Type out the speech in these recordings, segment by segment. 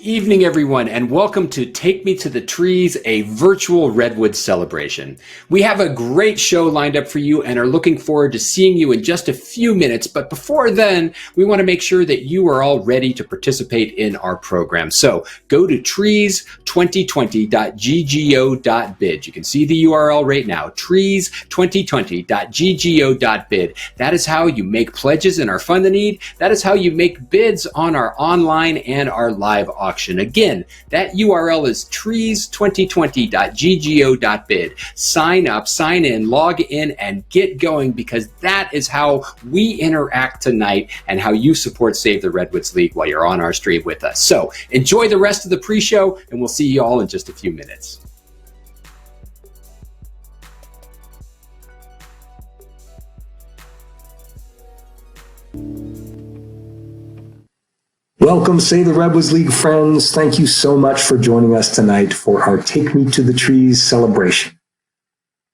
evening, everyone, and welcome to Take Me to the Trees, a virtual Redwoods celebration. We have a great show lined up for you and are looking forward to seeing you in just a few minutes. But before then, we want to make sure that you are all ready to participate in our program. So go to trees2020.ggo.bid. You can see the URL right now, trees2020.ggo.bid. That is how you make pledges in our Fund the Need. That is how you make bids on our online and our live auction. Again, that URL is trees2020.ggo.bid. Sign up, sign in, log in, and get going, because that is how we interact tonight and how you support Save the Redwoods League while you're on our stream with us. So enjoy the rest of the pre-show, and we'll see you all in just a few minutes. Welcome, Save the Redwoods League friends. Thank you so much for joining us tonight for our Take Me to the Trees celebration.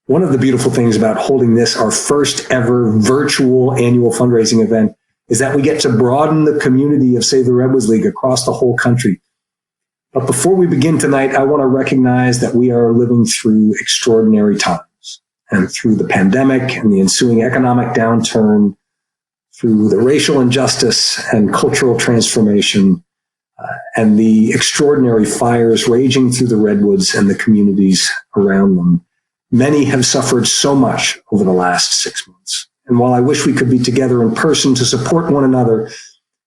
One of the beautiful things about holding this, our first ever virtual annual fundraising event, is that we get to broaden the community of Save the Redwoods League across the whole country. But before we begin tonight, I want to recognize that we are living through extraordinary times, and through the pandemic and the ensuing economic downturn, through the racial injustice and cultural transformation, and the extraordinary fires raging through the Redwoods and the communities around them. Many have suffered so much over the last 6 months. And while I wish we could be together in person to support one another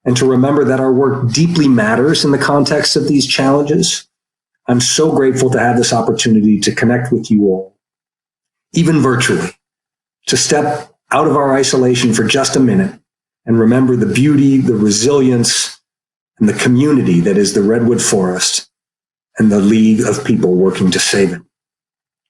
and to remember that our work deeply matters in the context of these challenges, I'm so grateful to have this opportunity to connect with you all, even virtually, to step out of our isolation for just a minute and remember the beauty, the resilience, and the community that is the Redwood Forest and the league of people working to save it.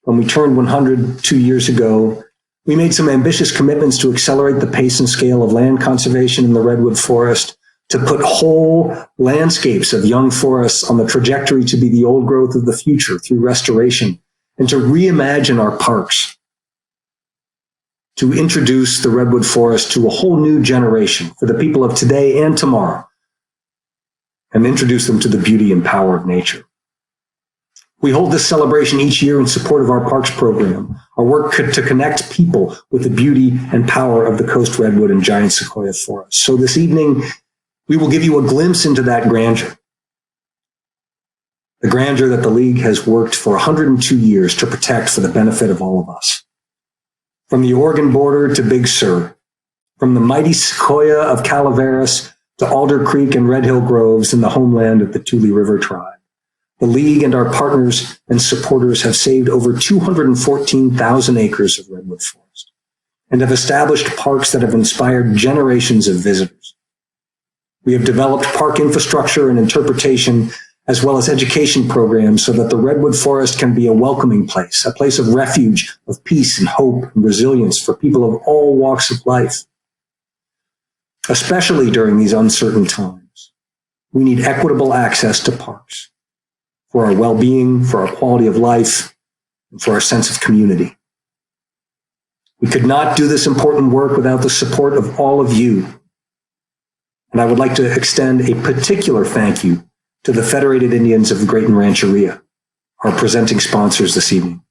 When we turned 100 2 years ago, we made some ambitious commitments to accelerate the pace and scale of land conservation in the Redwood Forest, to put whole landscapes of young forests on the trajectory to be the old growth of the future through restoration, and to reimagine our parks, to introduce the Redwood Forest to a whole new generation for the people of today and tomorrow, and introduce them to the beauty and power of nature. We hold this celebration each year in support of our Parks program, our work to connect people with the beauty and power of the Coast Redwood and Giant Sequoia forests. So this evening, we will give you a glimpse into that grandeur, the grandeur that the League has worked for 102 years to protect for the benefit of all of us. From the Oregon border to Big Sur, from the mighty Sequoia of Calaveras to Alder Creek and Red Hill Groves in the homeland of the Tule River tribe, the League and our partners and supporters have saved over 214,000 acres of redwood forest and have established parks that have inspired generations of visitors. We have developed park infrastructure and interpretation, as well as education programs, so that the Redwood Forest can be a welcoming place, a place of refuge, of peace and hope and resilience for people of all walks of life. Especially during these uncertain times, we need equitable access to parks for our well-being, for our quality of life, and for our sense of community. We could not do this important work without the support of all of you. And I would like to extend a particular thank you to the Federated Indians of the Grayton Rancheria, our presenting sponsors this evening.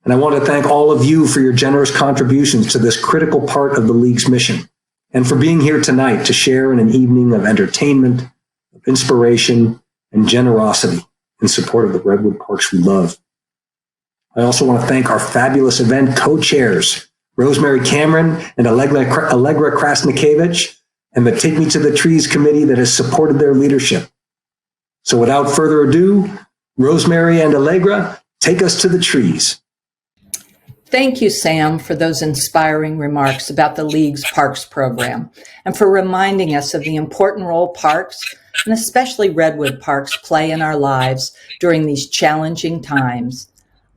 And I want to thank all of you for your generous contributions to this critical part of the League's mission, and for being here tonight to share in an evening of entertainment, of inspiration, and generosity in support of the Redwood Parks we love. I also want to thank our fabulous event co-chairs, Rosemary Cameron and Allegra Krasnikevich, and the Take Me to the Trees committee that has supported their leadership. So without further ado, Rosemary and Allegra, take us to the trees. Thank you, Sam, for those inspiring remarks about the League's Parks program, and for reminding us of the important role parks, and especially Redwood parks, play in our lives during these challenging times.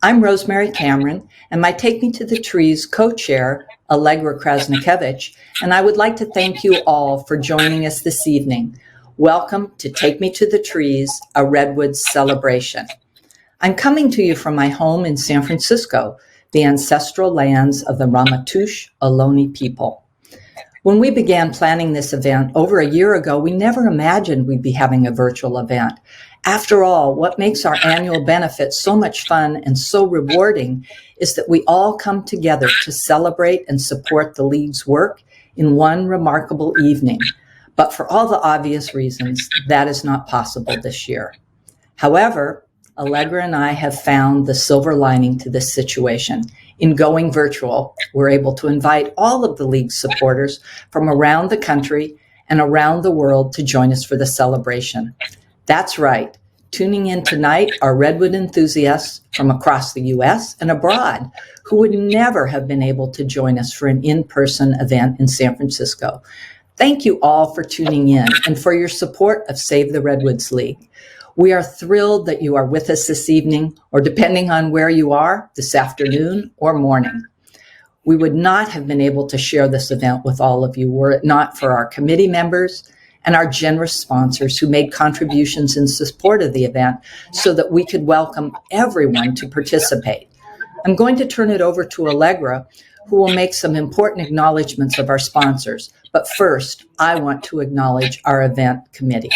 I'm Rosemary Cameron, and my Take Me to the Trees co-chair, Allegra Krasnikevich, and I would like to thank you all for joining us this evening. Welcome to Take Me to the Trees, a Redwoods celebration. I'm coming to you from my home in San Francisco, the ancestral lands of the Ramaytush Ohlone people. When we began planning this event over a year ago, we never imagined we'd be having a virtual event. After all, what makes our annual benefit so much fun and so rewarding is that we all come together to celebrate and support the League's work in one remarkable evening. But for all the obvious reasons, that is not possible this year. However, Allegra and I have found the silver lining to this situation. In going virtual, we're able to invite all of the League's supporters from around the country and around the world to join us for the celebration. That's right. Tuning in tonight are Redwood enthusiasts from across the U.S. and abroad who would never have been able to join us for an in-person event in San Francisco. Thank you all for tuning in and for your support of Save the Redwoods League. We are thrilled that you are with us this evening, or depending on where you are, this afternoon or morning. We would not have been able to share this event with all of you were it not for our committee members and our generous sponsors who made contributions in support of the event so that we could welcome everyone to participate. I'm going to turn it over to Allegra, who will make some important acknowledgements of our sponsors. But first, I want to acknowledge our event committee.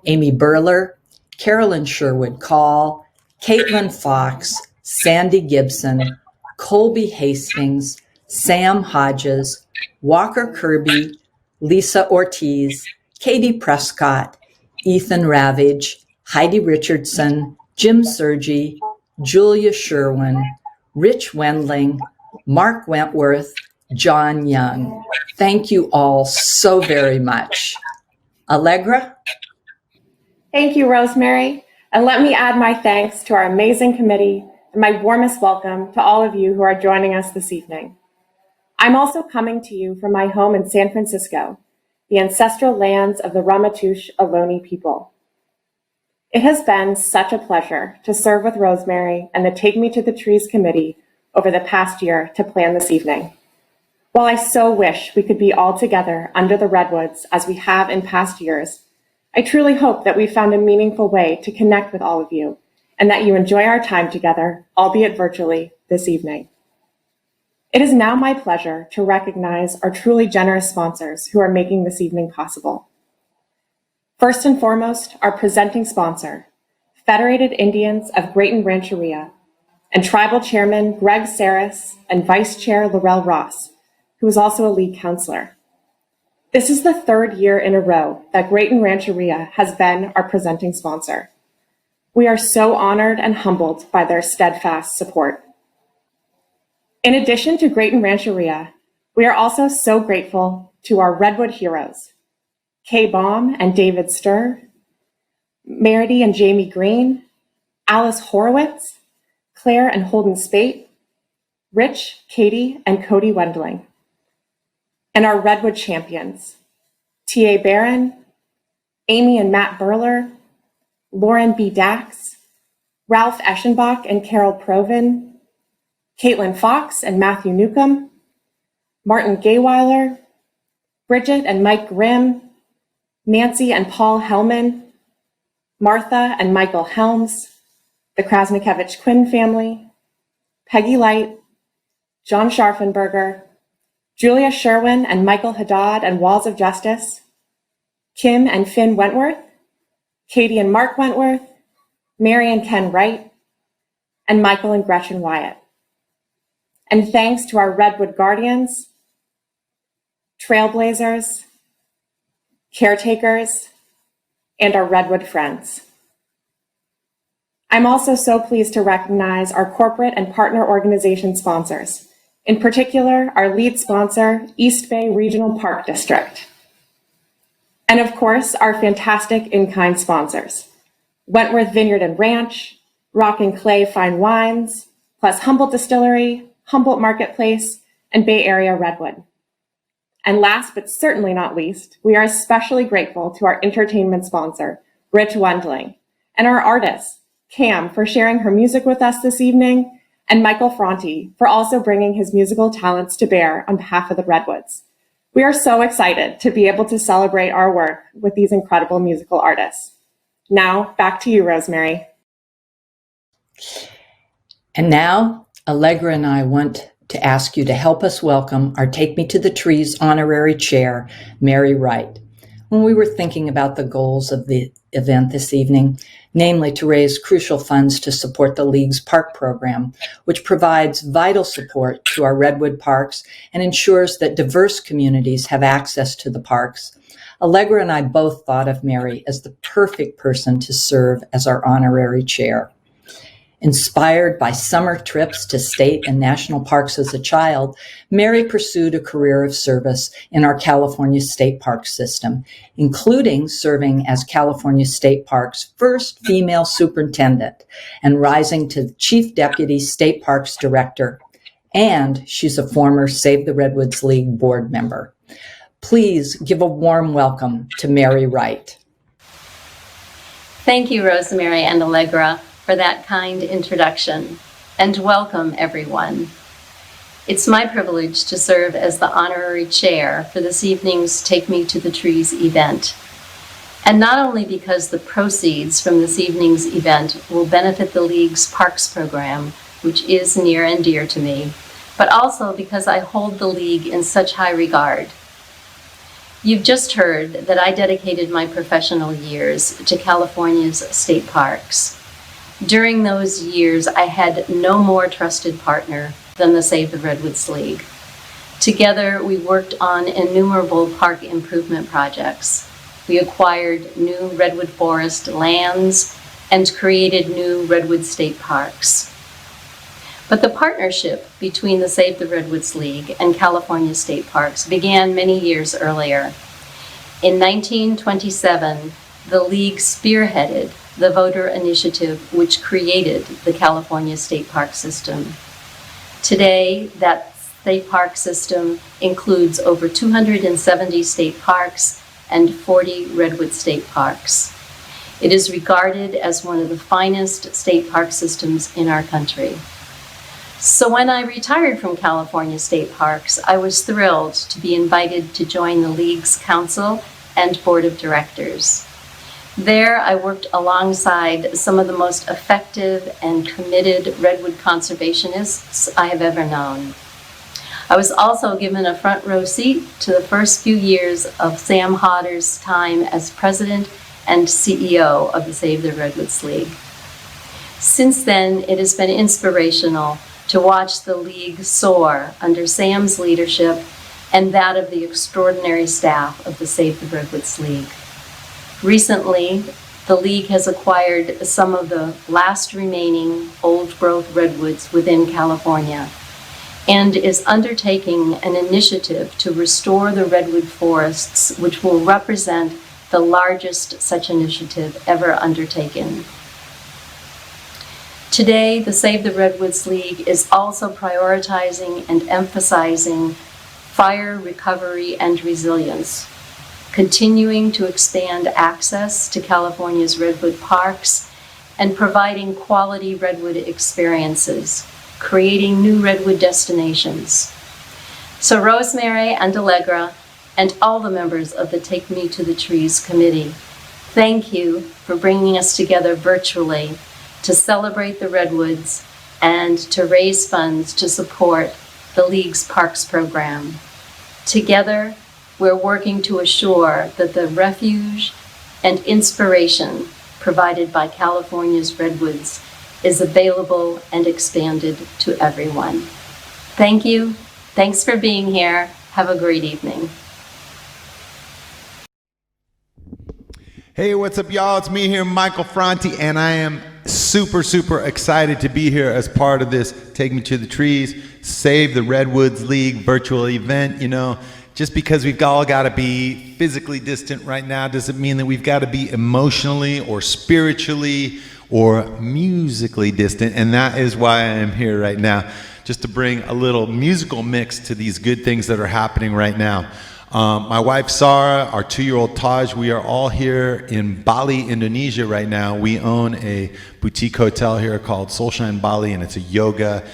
Amy Burler, Carolyn Sherwood Call, Caitlin Fox, Sandy Gibson, Colby Hastings, Sam Hodges, Walker Kirby, Lisa Ortiz, Katie Prescott, Ethan Ravage, Heidi Richardson, Jim Sergi, Julia Sherwin, Rich Wendling, Mark Wentworth, John Young. Thank you all so very much. Allegra? Thank you, Rosemary. And let me add my thanks to our amazing committee and my warmest welcome to all of you who are joining us this evening. I'm also coming to you from my home in San Francisco, the ancestral lands of the Ramaytush Ohlone people. It has been such a pleasure to serve with Rosemary and the Take Me to the Trees committee over the past year to plan this evening. While I so wish we could be all together under the redwoods as we have in past years, I truly hope that we found a meaningful way to connect with all of you and that you enjoy our time together, albeit virtually, this evening. It is now my pleasure to recognize our truly generous sponsors who are making this evening possible. First and foremost, our presenting sponsor, Federated Indians of Grayton Rancheria, and Tribal Chairman Greg Saris and Vice Chair Laurel Ross, who is also a League counselor. This is the third year in a row that Grayton Rancheria has been our presenting sponsor. We are so honored and humbled by their steadfast support. In addition to Grayton Rancheria, we are also so grateful to our Redwood heroes, Kay Baum and David Sturr, Meredy and Jamie Green, Alice Horowitz, Claire and Holden Spate, Rich, Katie, and Cody Wendling. And our Redwood champions, T.A. Barron, Amy and Matt Burler, Lauren B. Dax, Ralph Eschenbach and Carol Provin, Caitlin Fox and Matthew Newcomb, Martin Gayweiler, Bridget and Mike Grimm, Nancy and Paul Hellman, Martha and Michael Helms, the Krasnikevich Quinn family, Peggy Light, John Scharfenberger, Julia Sherwin and Michael Haddad and Walls of Justice, Kim and Finn Wentworth, Katie and Mark Wentworth, Mary and Ken Wright, and Michael and Gretchen Wyatt. And thanks to our Redwood Guardians, Trailblazers, Caretakers, and our Redwood Friends. I'm also so pleased to recognize our corporate and partner organization sponsors, in particular, our lead sponsor, East Bay Regional Park District. And of course, our fantastic in-kind sponsors, Wentworth Vineyard and Ranch, Rock and Clay Fine Wines, plus Humboldt Distillery, Humboldt Marketplace, and Bay Area Redwood. And last but certainly not least, we are especially grateful to our entertainment sponsor, Rich Wendling, and our artists, Cam, for sharing her music with us this evening, and Michael Franti for also bringing his musical talents to bear on behalf of the Redwoods. We are so excited to be able to celebrate our work with these incredible musical artists. Now, back to you, Rosemary. And now, Allegra and I want to ask you to help us welcome our Take Me to the Trees Honorary Chair, Mary Wright. When we were thinking about the goals of the event this evening, namely to raise crucial funds to support the League's park program, which provides vital support to our Redwood parks and ensures that diverse communities have access to the parks, Allegra and I both thought of Mary as the perfect person to serve as our honorary chair. Inspired by summer trips to state and national parks as a child, Mary pursued a career of service in our California State Park system, including serving as California State Parks' first female superintendent and rising to Chief Deputy State Parks Director. And she's a former Save the Redwoods League board member. Please give a warm welcome to Mary Wright. Thank you, Rosemary and Allegra, for that kind introduction, and welcome everyone. It's my privilege to serve as the honorary chair for this evening's Take Me to the Trees event. And not only because the proceeds from this evening's event will benefit the League's Parks program, which is near and dear to me, but also because I hold the League in such high regard. You've just heard that I dedicated my professional years to California's state parks. During those years, I had no more trusted partner than the Save the Redwoods League. Together, we worked on innumerable park improvement projects. We acquired new redwood forest lands and created new redwood state parks. But the partnership between the Save the Redwoods League and California State Parks began many years earlier. In 1927, the League spearheaded the voter initiative which created the California State Park system. Today, that state park system includes over 270 state parks and 40 redwood state parks. It is regarded as one of the finest state park systems in our country. So when I retired from California State Parks, I was thrilled to be invited to join the League's council and board of directors. There, I worked alongside some of the most effective and committed redwood conservationists I have ever known. I was also given a front row seat to the first few years of Sam Hodder's time as president and CEO of the Save the Redwoods League. Since then, it has been inspirational to watch the League soar under Sam's leadership and that of the extraordinary staff of the Save the Redwoods League. Recently, the League has acquired some of the last remaining old-growth redwoods within California and is undertaking an initiative to restore the redwood forests, which will represent the largest such initiative ever undertaken. Today, the Save the Redwoods League is also prioritizing and emphasizing fire recovery and resilience, continuing to expand access to California's redwood parks, and providing quality redwood experiences, creating new redwood destinations. So Rosemary and Allegra, and all the members of the Take Me to the Trees committee, thank you for bringing us together virtually to celebrate the redwoods and to raise funds to support the League's Parks program. Together, we're working to assure that the refuge and inspiration provided by California's redwoods is available and expanded to everyone. Thank you. Thanks for being here. Have a great evening. Hey, what's up, y'all? It's me here, Michael Franti, and I am super excited to be here as part of this Take Me to the Trees, Save the Redwoods League virtual event. You know, just because we've all got to be physically distant right now doesn't mean that we've got to be emotionally or spiritually or musically distant, and that is why I am here right now, just to bring a little musical mix to these good things that are happening right now. My wife Sarah, our 2-year-old Taj, we are all here in Bali, Indonesia right now. We own a boutique hotel here called Soulshine Bali, and it's a yoga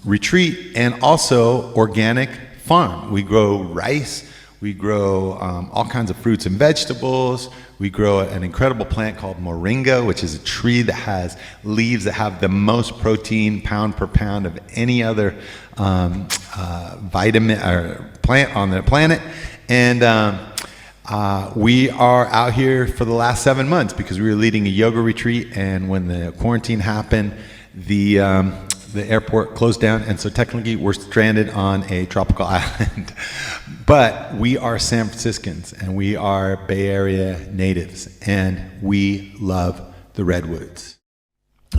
retreat and also organic farm. We grow rice, We grow all kinds of fruits and vegetables. We grow an incredible plant called moringa, which is a tree that has leaves that have the most protein pound per pound of any other vitamin or plant on the planet. And we are out here for the last 7 months because we were leading a yoga retreat, and when the quarantine happened, the airport closed down, and so technically we're stranded on a tropical island. But we are San Franciscans, and we are Bay Area natives, and we love the Redwoods.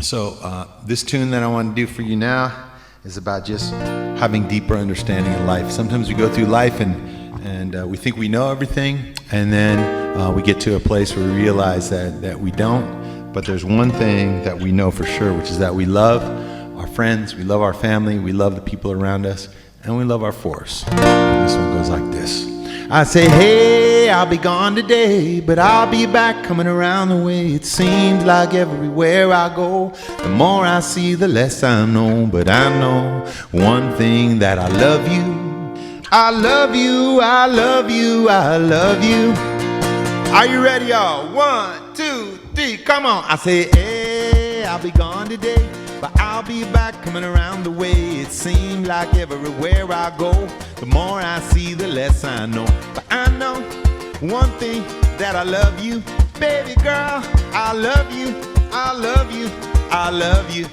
So this tune that I want to do for you now is about just having deeper understanding of life. Sometimes we go through life and we think we know everything, and then we get to a place where we realize that we don't. But there's one thing that we know for sure, which is that we love our friends, we love our family, we love the people around us, and we love our force. This one goes like this. I say, hey, I'll be gone today, but I'll be back coming around the way. It seems like everywhere I go, the more I see, the less I know. But I know one thing, that I love you. I love you, I love you, I love you. Are you ready, y'all? 1, 2, 3, come on. I say, hey, I'll be gone today, but I'll be back coming around the way. It seems like everywhere I go, the more I see, the less I know. But I know one thing, that I love you. Baby girl, I love you, I love you, I love you.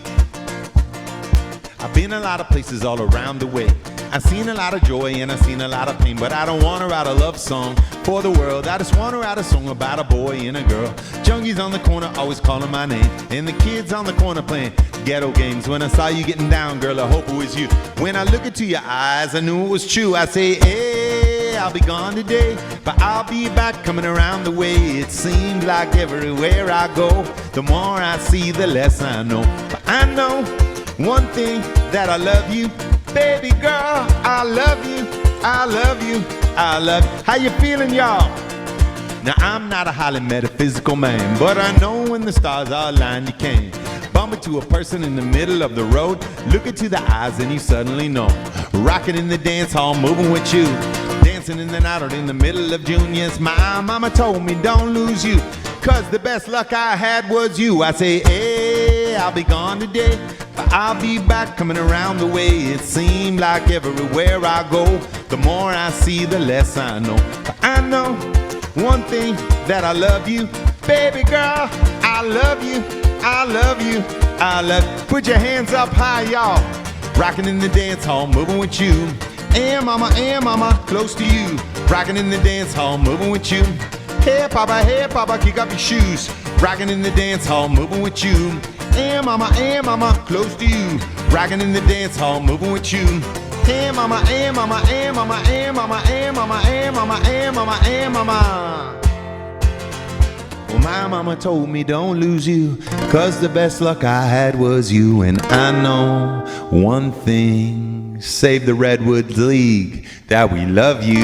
I've been a lot of places all around the way. I've seen a lot of joy and I've seen a lot of pain, but I don't want to write a love song for the world. I just want to write a song about a boy and a girl. Junkies on the corner always calling my name, and the kids on the corner playing ghetto games. When I saw you getting down, girl, I hope it was you. When I look into your eyes, I knew it was true. I say, hey, I'll be gone today, but I'll be back coming around the way. It seems like everywhere I go, the more I see, the less I know. But I know one thing, that I love you. Baby girl, I love you, I love you, I love you. How you feeling, y'all? Now I'm not a highly metaphysical man, but I know when the stars are aligned you can bump into a person in the middle of the road, look into the eyes and you suddenly know. Rocking in the dance hall, moving with you, dancing in the night out in the middle of June. Yes, my mama told me don't lose you, cause the best luck I had was you. I say, hey, I'll be gone today, but I'll be back coming around the way. It seems like everywhere I go, the more I see, the less I know. But I know one thing, that I love you. Baby girl, I love you, I love you, I love you. Put your hands up high, y'all. Rocking in the dance hall, moving with you. And mama, close to you. Rocking in the dance hall, moving with you. Hey papa, kick up your shoes. Rocking in the dance hall, moving with you. And mama, close to you. Rocking in the dance hall, moving with you. And mama, and mama, and mama, and mama, and mama, and mama, and mama, and mama. Well, my mama told me don't lose you, cause the best luck I had was you. And I know one thing, save the Redwoods League, that we love you.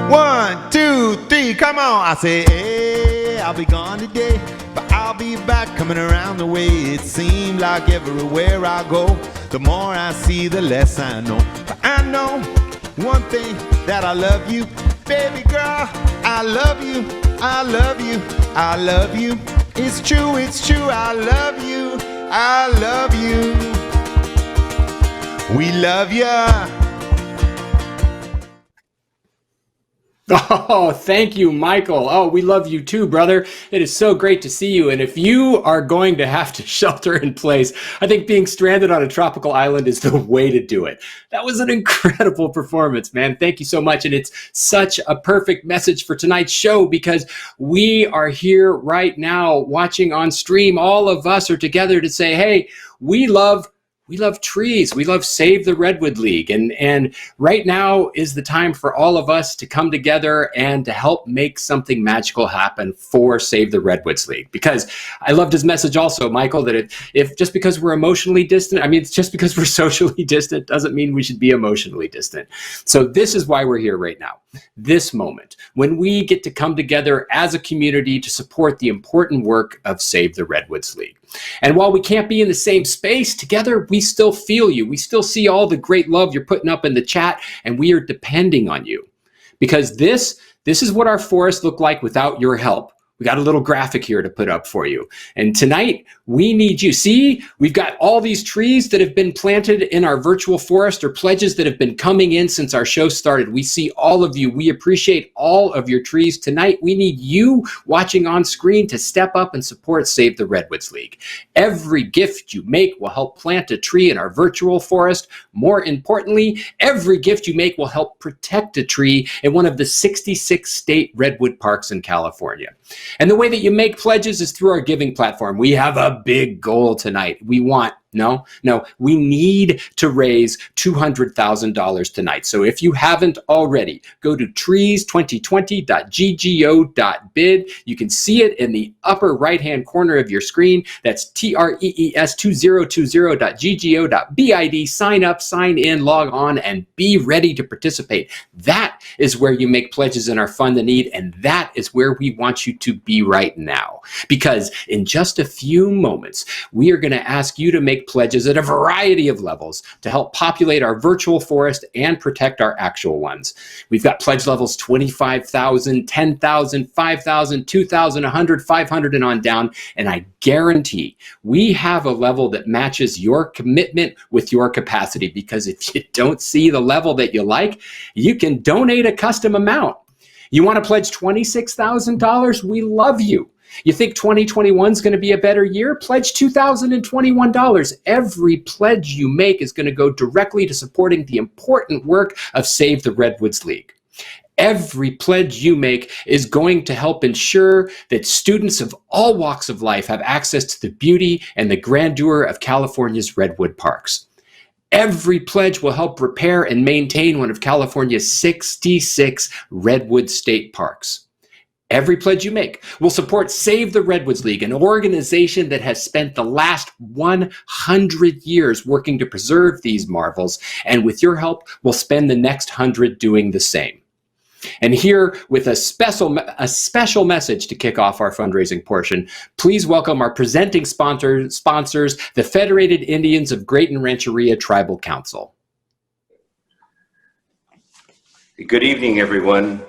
1, 2, 3, come on. I say, hey, I'll be gone today, but I'll be back coming around the way. It seems like everywhere I go, the more I see, the less I know. But I know one thing, that I love you. Baby girl, I love you, I love you, I love you. It's true, I love you, I love you. We love ya. Oh, thank you, Michael. Oh, we love you too, brother. It is so great to see you. And if you are going to have to shelter in place, I think being stranded on a tropical island is the way to do it. That was an incredible performance, man. Thank you so much. And it's such a perfect message for tonight's show, because we are here right now watching on stream. All of us are together to say, hey, we love trees. We love Save the Redwood League. And right now is the time for all of us to come together and to help make something magical happen for Save the Redwoods League. Because I loved his message also, Michael, that if just because we're emotionally distant, I mean, it's just because we're socially distant doesn't mean we should be emotionally distant. So this is why we're here right now. This moment, when we get to come together as a community to support the important work of Save the Redwoods League. And while we can't be in the same space together, we still feel you. We still see all the great love you're putting up in the chat, and we are depending on you. Because this is what our forests look like without your help. We got a little graphic here to put up for you. And tonight, we need you. See, we've got all these trees that have been planted in our virtual forest, or pledges that have been coming in since our show started. We see all of you. We appreciate all of your trees. Tonight, we need you watching on screen to step up and support Save the Redwoods League. Every gift you make will help plant a tree in our virtual forest. More importantly, every gift you make will help protect a tree in one of the 66 state redwood parks in California. And the way that you make pledges is through our giving platform. We have a big goal tonight. We need to raise $200,000 tonight. So if you haven't already, go to trees2020.ggo.bid. You can see it in the upper right-hand corner of your screen. That's trees2020.ggo.bid. Sign up, sign in, log on, and be ready to participate. That is where you make pledges in our Fund the Need, and that is where we want you to be right now. Because in just a few moments, we are going to ask you to make pledges at a variety of levels to help populate our virtual forest and protect our actual ones. We've got pledge levels 25,000, 10,000, 5,000, 2,000, 100, 500, and on down. And I guarantee we have a level that matches your commitment with your capacity, because if you don't see the level that you like, you can donate a custom amount. You want to pledge $26,000? We love you. You think 2021 is going to be a better year? Pledge $2,021. Every pledge you make is going to go directly to supporting the important work of Save the Redwoods League. Every pledge you make is going to help ensure that students of all walks of life have access to the beauty and the grandeur of California's redwood parks. Every pledge will help repair and maintain one of California's 66 redwood state parks. Every pledge you make will support Save the Redwoods League, an organization that has spent the last 100 years working to preserve these marvels, and with your help, we'll spend the next 100 doing the same. And here, with a special message to kick off our fundraising portion, please welcome our presenting sponsors, the Federated Indians of Great and Rancheria Tribal Council. Good evening, everyone.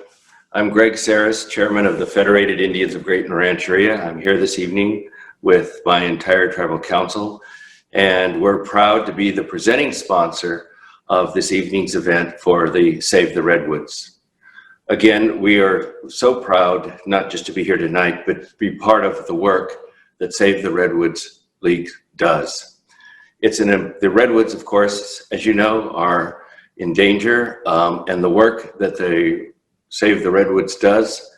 I'm Greg Saris, Chairman of the Federated Indians of Great and Rancheria. I'm here this evening with my entire tribal council, and we're proud to be the presenting sponsor of this evening's event for the Save the Redwoods. Again, we are so proud not just to be here tonight, but to be part of the work that Save the Redwoods League does. The redwoods, of course, as you know, are in danger, and the work that the Save the Redwoods does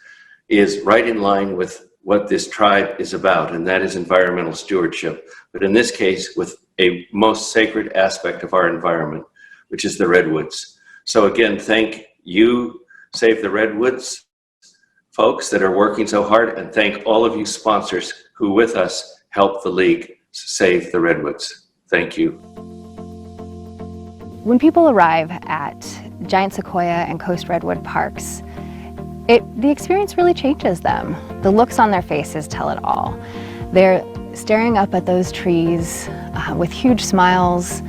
is right in line with what this tribe is about, and that is environmental stewardship. But in this case, with a most sacred aspect of our environment, which is the redwoods. So again, thank you, Save the Redwoods folks that are working so hard, and thank all of you sponsors who with us help the league save the redwoods. Thank you. When people arrive at Giant Sequoia and Coast Redwood parks, the experience really changes them. The looks on their faces tell it all. They're staring up at those trees with huge smiles,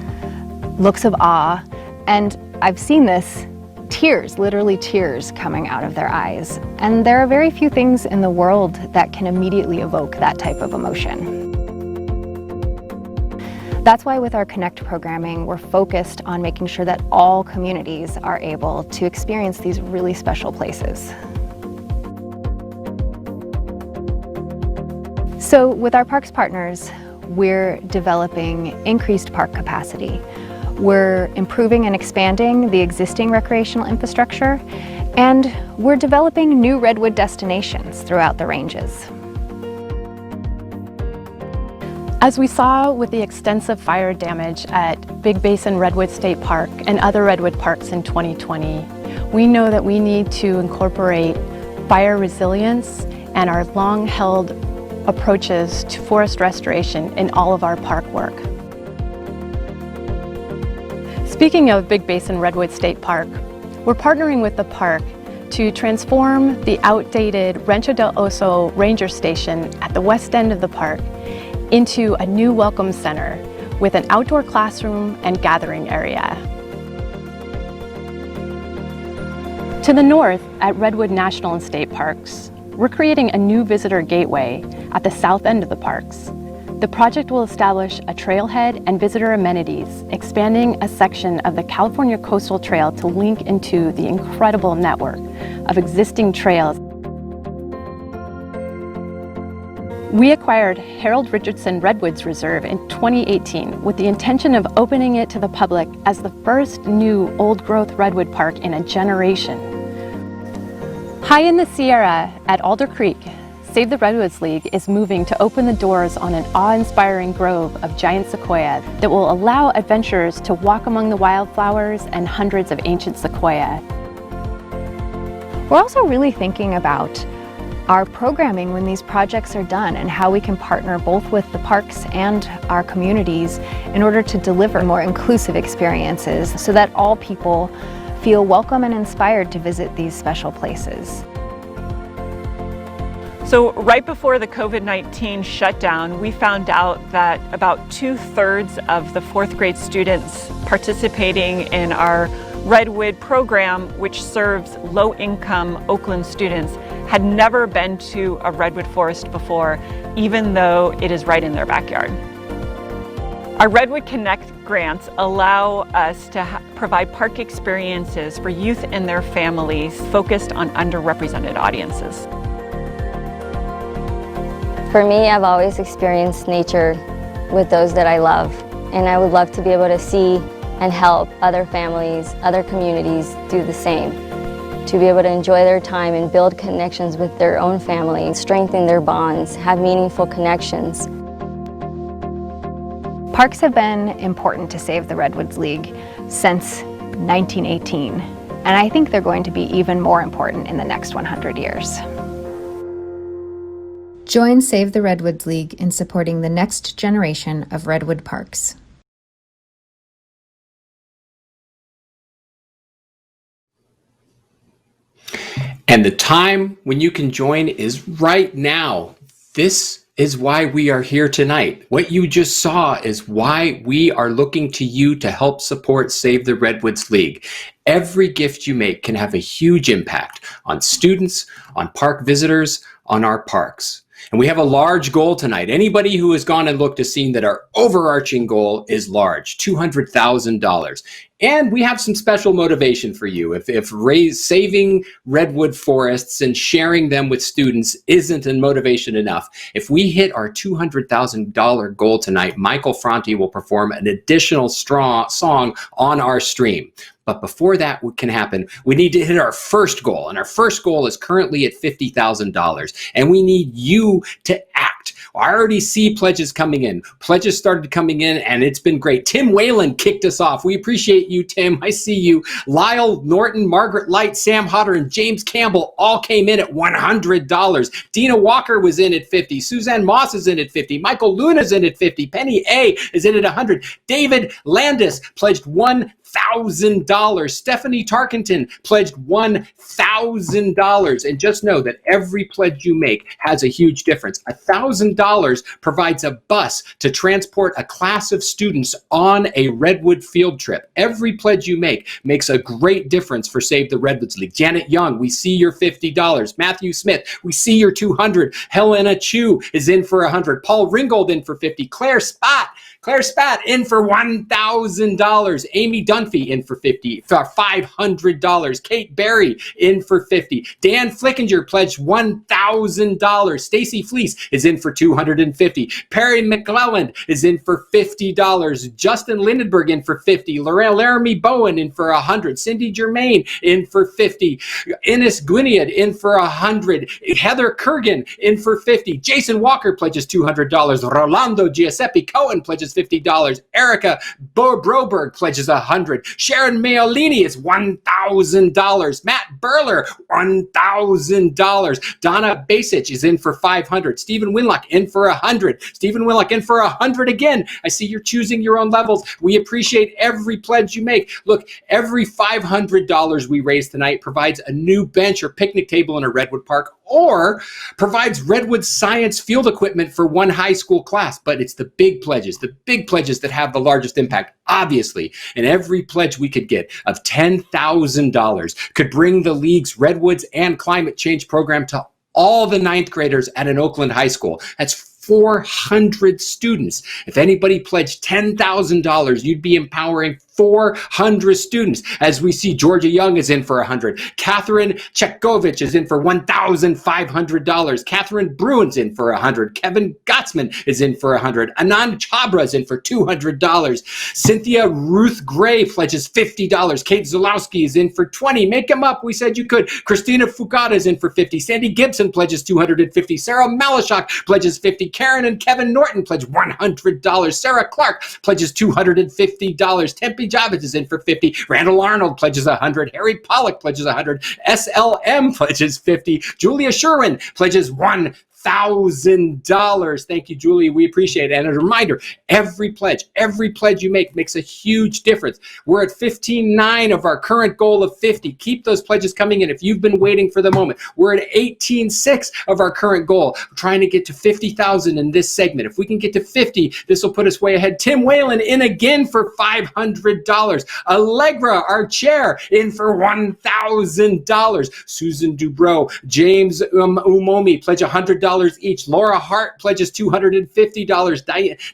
looks of awe, and I've seen this, tears, literally tears coming out of their eyes. And there are very few things in the world that can immediately evoke that type of emotion. That's why with our Connect programming, we're focused on making sure that all communities are able to experience these really special places. So with our parks partners, we're developing increased park capacity. We're improving and expanding the existing recreational infrastructure, and we're developing new redwood destinations throughout the ranges. As we saw with the extensive fire damage at Big Basin Redwood State Park and other redwood parks in 2020, we know that we need to incorporate fire resilience and our long-held approaches to forest restoration in all of our park work. Speaking of Big Basin Redwood State Park, we're partnering with the park to transform the outdated Rancho del Oso Ranger Station at the west end of the park into a new welcome center with an outdoor classroom and gathering area. To the north, at Redwood National and State Parks, we're creating a new visitor gateway at the south end of the parks. The project will establish a trailhead and visitor amenities, expanding a section of the California Coastal Trail to link into the incredible network of existing trails. We acquired Harold Richardson Redwoods Reserve in 2018 with the intention of opening it to the public as the first new old-growth redwood park in a generation. High in the Sierra at Alder Creek, Save the Redwoods League is moving to open the doors on an awe-inspiring grove of giant sequoia that will allow adventurers to walk among the wildflowers and hundreds of ancient sequoia. We're also really thinking about our programming when these projects are done and how we can partner both with the parks and our communities in order to deliver more inclusive experiences so that all people feel welcome and inspired to visit these special places. So right before the COVID-19 shutdown, we found out that about 2/3 of the 4th grade students participating in our Redwood program, which serves low-income Oakland students, had never been to a redwood forest before, even though it is right in their backyard. Our Redwood Connect grants allow us to provide park experiences for youth and their families focused on underrepresented audiences. For me, I've always experienced nature with those that I love, and I would love to be able to see and help other families, other communities do the same. To be able to enjoy their time and build connections with their own family, strengthen their bonds, have meaningful connections. Parks have been important to Save the Redwoods League since 1918, and I think they're going to be even more important in the next 100 years. Join Save the Redwoods League in supporting the next generation of redwood parks. And the time when you can join is right now. This is why we are here tonight. What you just saw is why we are looking to you to help support Save the Redwoods League. Every gift you make can have a huge impact on students, on park visitors, on our parks. And we have a large goal tonight. Anybody who has gone and looked has seen that our overarching goal is large, $200,000. And we have some special motivation for you. If saving redwood forests and sharing them with students isn't a motivation enough, if we hit our $200,000 goal tonight, Michael Franti will perform an additional song on our stream. But before that can happen, we need to hit our first goal. And our first goal is currently at $50,000. And we need you to act. I already see pledges coming in. Pledges started coming in, and it's been great. Tim Whalen kicked us off. We appreciate you, Tim. I see you. Lyle Norton, Margaret Light, Sam Hodder, and James Campbell all came in at $100. Dina Walker was in at $50. Suzanne Moss is in at $50. Michael Luna's in at $50. Penny A is in at $100. David Landis pledged $1,000. Stephanie Tarkenton pledged $1,000. And just know that every pledge you make has a huge difference. $1,000 provides a bus to transport a class of students on a redwood field trip. Every pledge you make makes a great difference for Save the Redwoods League. Janet Young, we see your $50. Matthew Smith, we see your $200. Helena Chu is in for $100. Paul Ringgold in for $50. Claire Spat in for $1,000. Amy Dunphy in for $500. Kate Berry in for $50. Dan Flickinger pledged $1,000. Stacy Fleece is in for $250. Perry McClelland is in for $50. Justin Lindenberg in for $50. Laramie Bowen in for $100. Cindy Germain in for $50. Ines Gwynedd in for $100. Heather Kurgan in for $50. Jason Walker pledges $200. Rolando Giuseppe Cohen pledges $50. Erica Broberg pledges $100. Sharon Mayolini is $1,000. Matt Burler, $1,000. Donna Basich is in for $500. Stephen Winlock in for $100. Stephen Winlock in for $100 again. I see you're choosing your own levels. We appreciate every pledge you make. Look, every $500 we raise tonight provides a new bench or picnic table in a redwood park or provides Redwoods science field equipment for one high school class. But it's the big pledges that have the largest impact, obviously. And every pledge we could get of $10,000 could bring the league's Redwoods and climate change program to all the ninth graders at an Oakland high school. That's 400 students. If anybody pledged $10,000, you'd be empowering 400 students. As we see, Georgia Young is in for 100. Catherine Chekovich is in for $1,500. Catherine Bruin's in for 100. Kevin Gottsman is in for 100. Anand Chabra is in for $200. Cynthia Ruth Gray pledges $50. Kate Zalowski is in for 20. Make them up. We said you could. Christina Fukada is in for 50. Sandy Gibson pledges $250. Sarah Malashok pledges 50. Karen and Kevin Norton pledge $100. Sarah Clark pledges $250. Tempe Javits is in for 50. Randall Arnold pledges 100. Harry Pollock pledges 100. SLM pledges 50. Julia Sherwin pledges $1,000. Thank you, Julie. We appreciate it. And a reminder, every pledge you make makes a huge difference. We're at 15.9 of our current goal of 50. Keep those pledges coming in if you've been waiting for the moment. We're at 18.6 of our current goal. We're trying to get to 50,000 in this segment. If we can get to 50, this will put us way ahead. Tim Whalen in again for $500. Allegra, our chair, in for $1,000. Susan Dubrow, James Umomi pledge $100 each. Laura Hart pledges $250.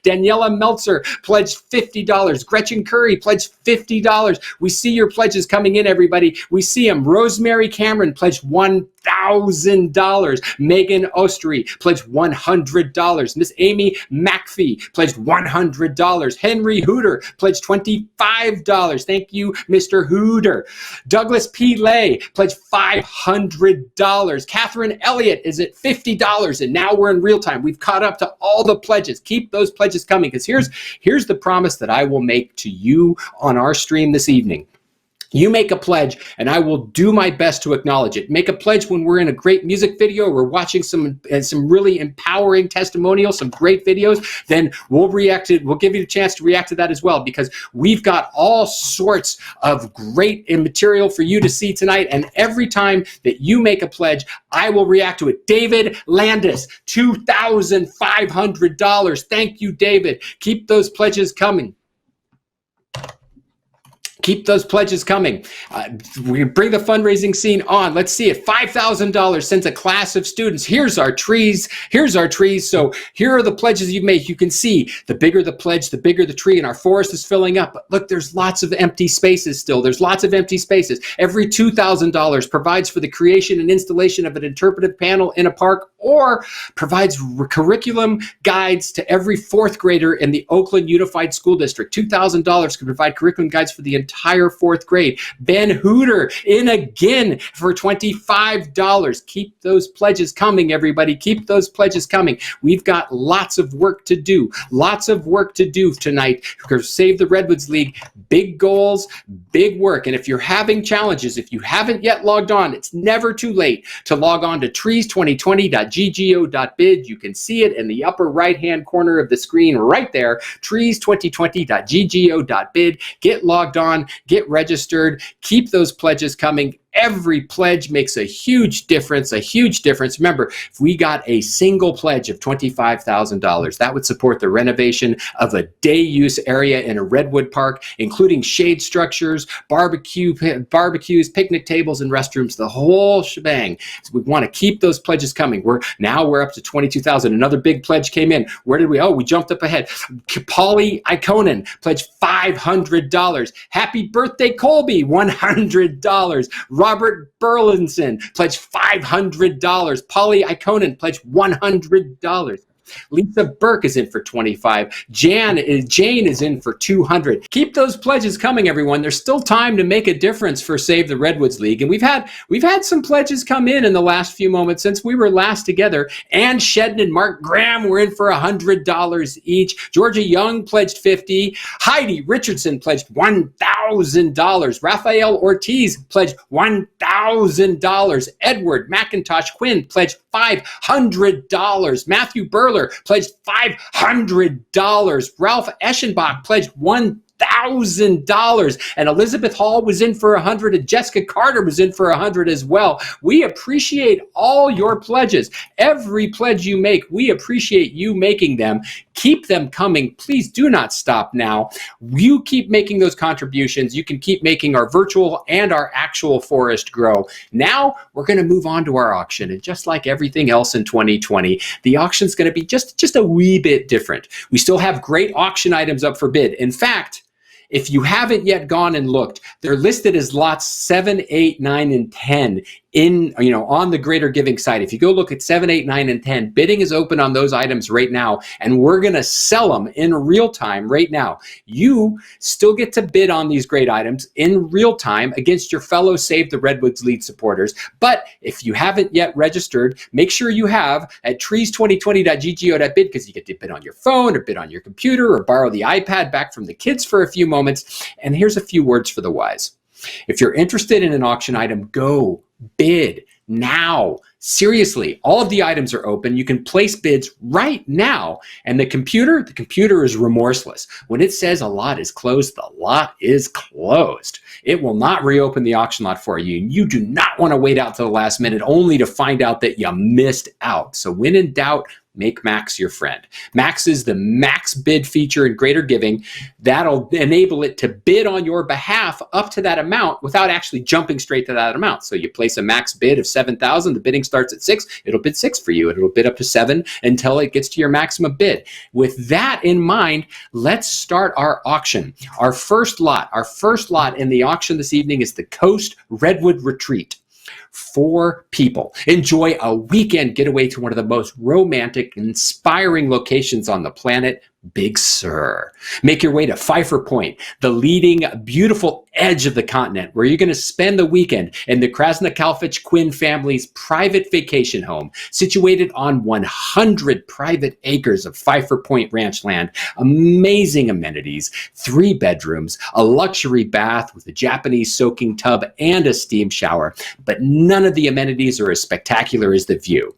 Daniela Meltzer pledged $50. Gretchen Curry pledged $50. We see your pledges coming in, everybody. We see them. Rosemary Cameron pledged $1,000. Megan Ostery pledged $100. Miss Amy McPhee pledged $100. Henry Hooter pledged $25. Thank you, Mr. Hooter. Douglas P. Lay pledged $500. Catherine Elliott is at $50. And now we're in real time. We've caught up to all the pledges. Keep those pledges coming, because here's the promise that I will make to you on our stream this evening. You make a pledge, and I will do my best to acknowledge it. Make a pledge when we're in a great music video, we're watching some really empowering testimonials, some great videos, then we'll react to, we'll give you a chance to react to that as well, because we've got all sorts of great material for you to see tonight. And every time that you make a pledge, I will react to it. David Landis, $2,500. Thank you, David. Keep those pledges coming. Keep those pledges coming. We bring the fundraising scene on. Let's see it. $5,000 sends a class of students. Here's our trees. So here are the pledges you make. You can see the bigger the pledge, the bigger the tree, and our forest is filling up. But look, there's lots of empty spaces still. There's lots of empty spaces. Every $2,000 provides for the creation and installation of an interpretive panel in a park, or provides curriculum guides to every fourth grader in the Oakland Unified School District. $2,000 can provide curriculum guides for the entire fourth grade. Ben Hooter in again for $25. Keep those pledges coming, everybody. Keep those pledges coming. We've got lots of work to do. Lots of work to do tonight. Save the Redwoods League. Big goals, big work. And if you're having challenges, if you haven't yet logged on, it's never too late to log on to trees2020.ggo.bid. You can see it in the upper right-hand corner of the screen right there, trees2020.ggo.bid. Get logged on, get registered, keep those pledges coming. Every pledge makes a huge difference, Remember, if we got a single pledge of $25,000, that would support the renovation of a day-use area in a Redwood park, including shade structures, barbecues, picnic tables, and restrooms, the whole shebang. So we want to keep those pledges coming. We're up to $22,000. Another big pledge came in. Where did we? Oh, we jumped up ahead. Polly Ikonen pledged $500. Happy birthday, Colby, $100. Robert Burlinson pledged $500. Polly Ikonen pledged $100. Lisa Burke is in for $25. Jane is in for $200. Keep those pledges coming, everyone. There's still time to make a difference for Save the Redwoods League. And we've had some pledges come in the last few moments since we were last together. Ann Shedden and Mark Graham were in for $100 each. Georgia Young pledged $50. Heidi Richardson pledged $1,000. Raphael Ortiz pledged $1,000. Edward McIntosh Quinn pledged $500. Matthew Burler pledged $500. Ralph Eschenbach pledged $1,000. $1,000. And Elizabeth Hall was in for 100, and Jessica Carter was in for 100 as well. We appreciate all your pledges. Every pledge you make, we appreciate you making them. Keep them coming. Please do not stop now. You keep making those contributions. You can keep making our virtual and our actual forest grow. Now we're going to move on to our auction. And just like everything else in 2020, the auction's going to be just a wee bit different. We still have great auction items up for bid. In fact, if you haven't yet gone and looked, they're listed as lots 7, 8, 9, and 10 on the Greater Giving site. If you go look at 7, 8, 9, and 10, bidding is open on those items right now, and we're going to sell them in real time right now. You still get to bid on these great items in real time against your fellow Save the Redwoods lead supporters. But if you haven't yet registered, make sure you have at trees2020.ggo.bid, because you get to bid on your phone or bid on your computer or borrow the iPad back from the kids for a few moments. And here's a few words for the wise. If you're interested in an auction item, go bid now. Seriously, all of the items are open. You can place bids right now. And the computer is remorseless. When it says a lot is closed, the lot is closed. It will not reopen the auction lot for you. You do not want to wait out to the last minute only to find out that you missed out. So when in doubt, make Max your friend. Max is the max bid feature in Greater Giving. That'll enable it to bid on your behalf up to that amount without actually jumping straight to that amount. So you place a max bid of $7,000, the bidding starts at 6, it'll bid 6 for you, and it'll bid up to 7 until it gets to your maximum bid. With that in mind, let's start our auction. Our first lot in the auction this evening is the Coast Redwood Retreat. 4 people. Enjoy a weekend getaway to one of the most romantic, inspiring locations on the planet, Big Sur. Make your way to Pfeiffer Point, the leading beautiful edge of the continent, where you're going to spend the weekend in the Krasnokalfich Quinn family's private vacation home, situated on 100 private acres of Pfeiffer Point ranch land. Amazing amenities, 3 bedrooms, a luxury bath with a Japanese soaking tub and a steam shower, but none of the amenities are as spectacular as the view.